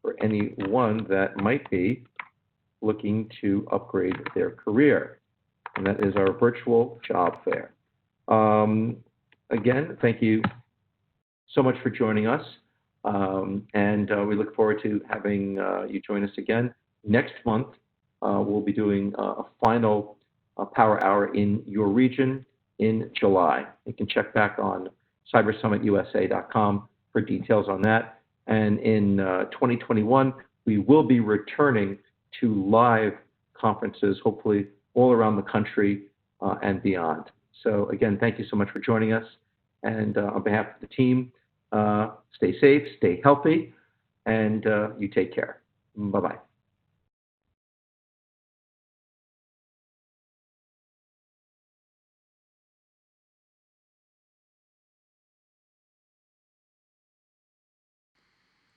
for anyone that might be looking to upgrade their career. And that is our virtual job fair. Again, thank you so much for joining us. And we look forward to having you join us again. Next month, we'll be doing a final Power Hour in your region in July. You can check back on cybersummitusa.com for details on that. And in 2021, we will be returning to live conferences, hopefully all around the country and beyond. So again, thank you so much for joining us. And on behalf of the team, stay safe, stay healthy, and you take care. Bye-bye.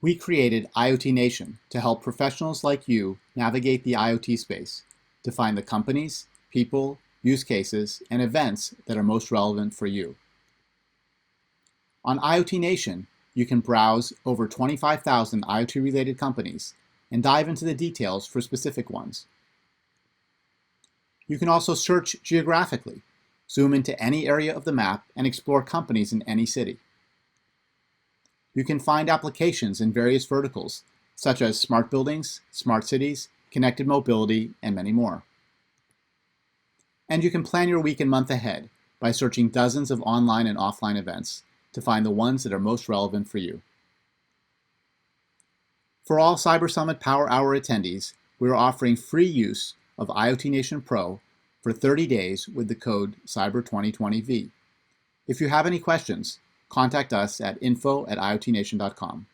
We created IoT Nation to help professionals like you navigate the IoT space, to find the companies, people, use cases, and events that are most relevant for you. On IoT Nation, you can browse over 25,000 IoT-related companies and dive into the details for specific ones. You can also search geographically, zoom into any area of the map, and explore companies in any city. You can find applications in various verticals, such as smart buildings, smart cities, connected mobility, and many more. And you can plan your week and month ahead by searching dozens of online and offline events to find the ones that are most relevant for you. For all Cyber Summit Power Hour attendees, we are offering free use of IoT Nation Pro for 30 days with the code CYBER2020V. If you have any questions, contact us at info@iotnation.com.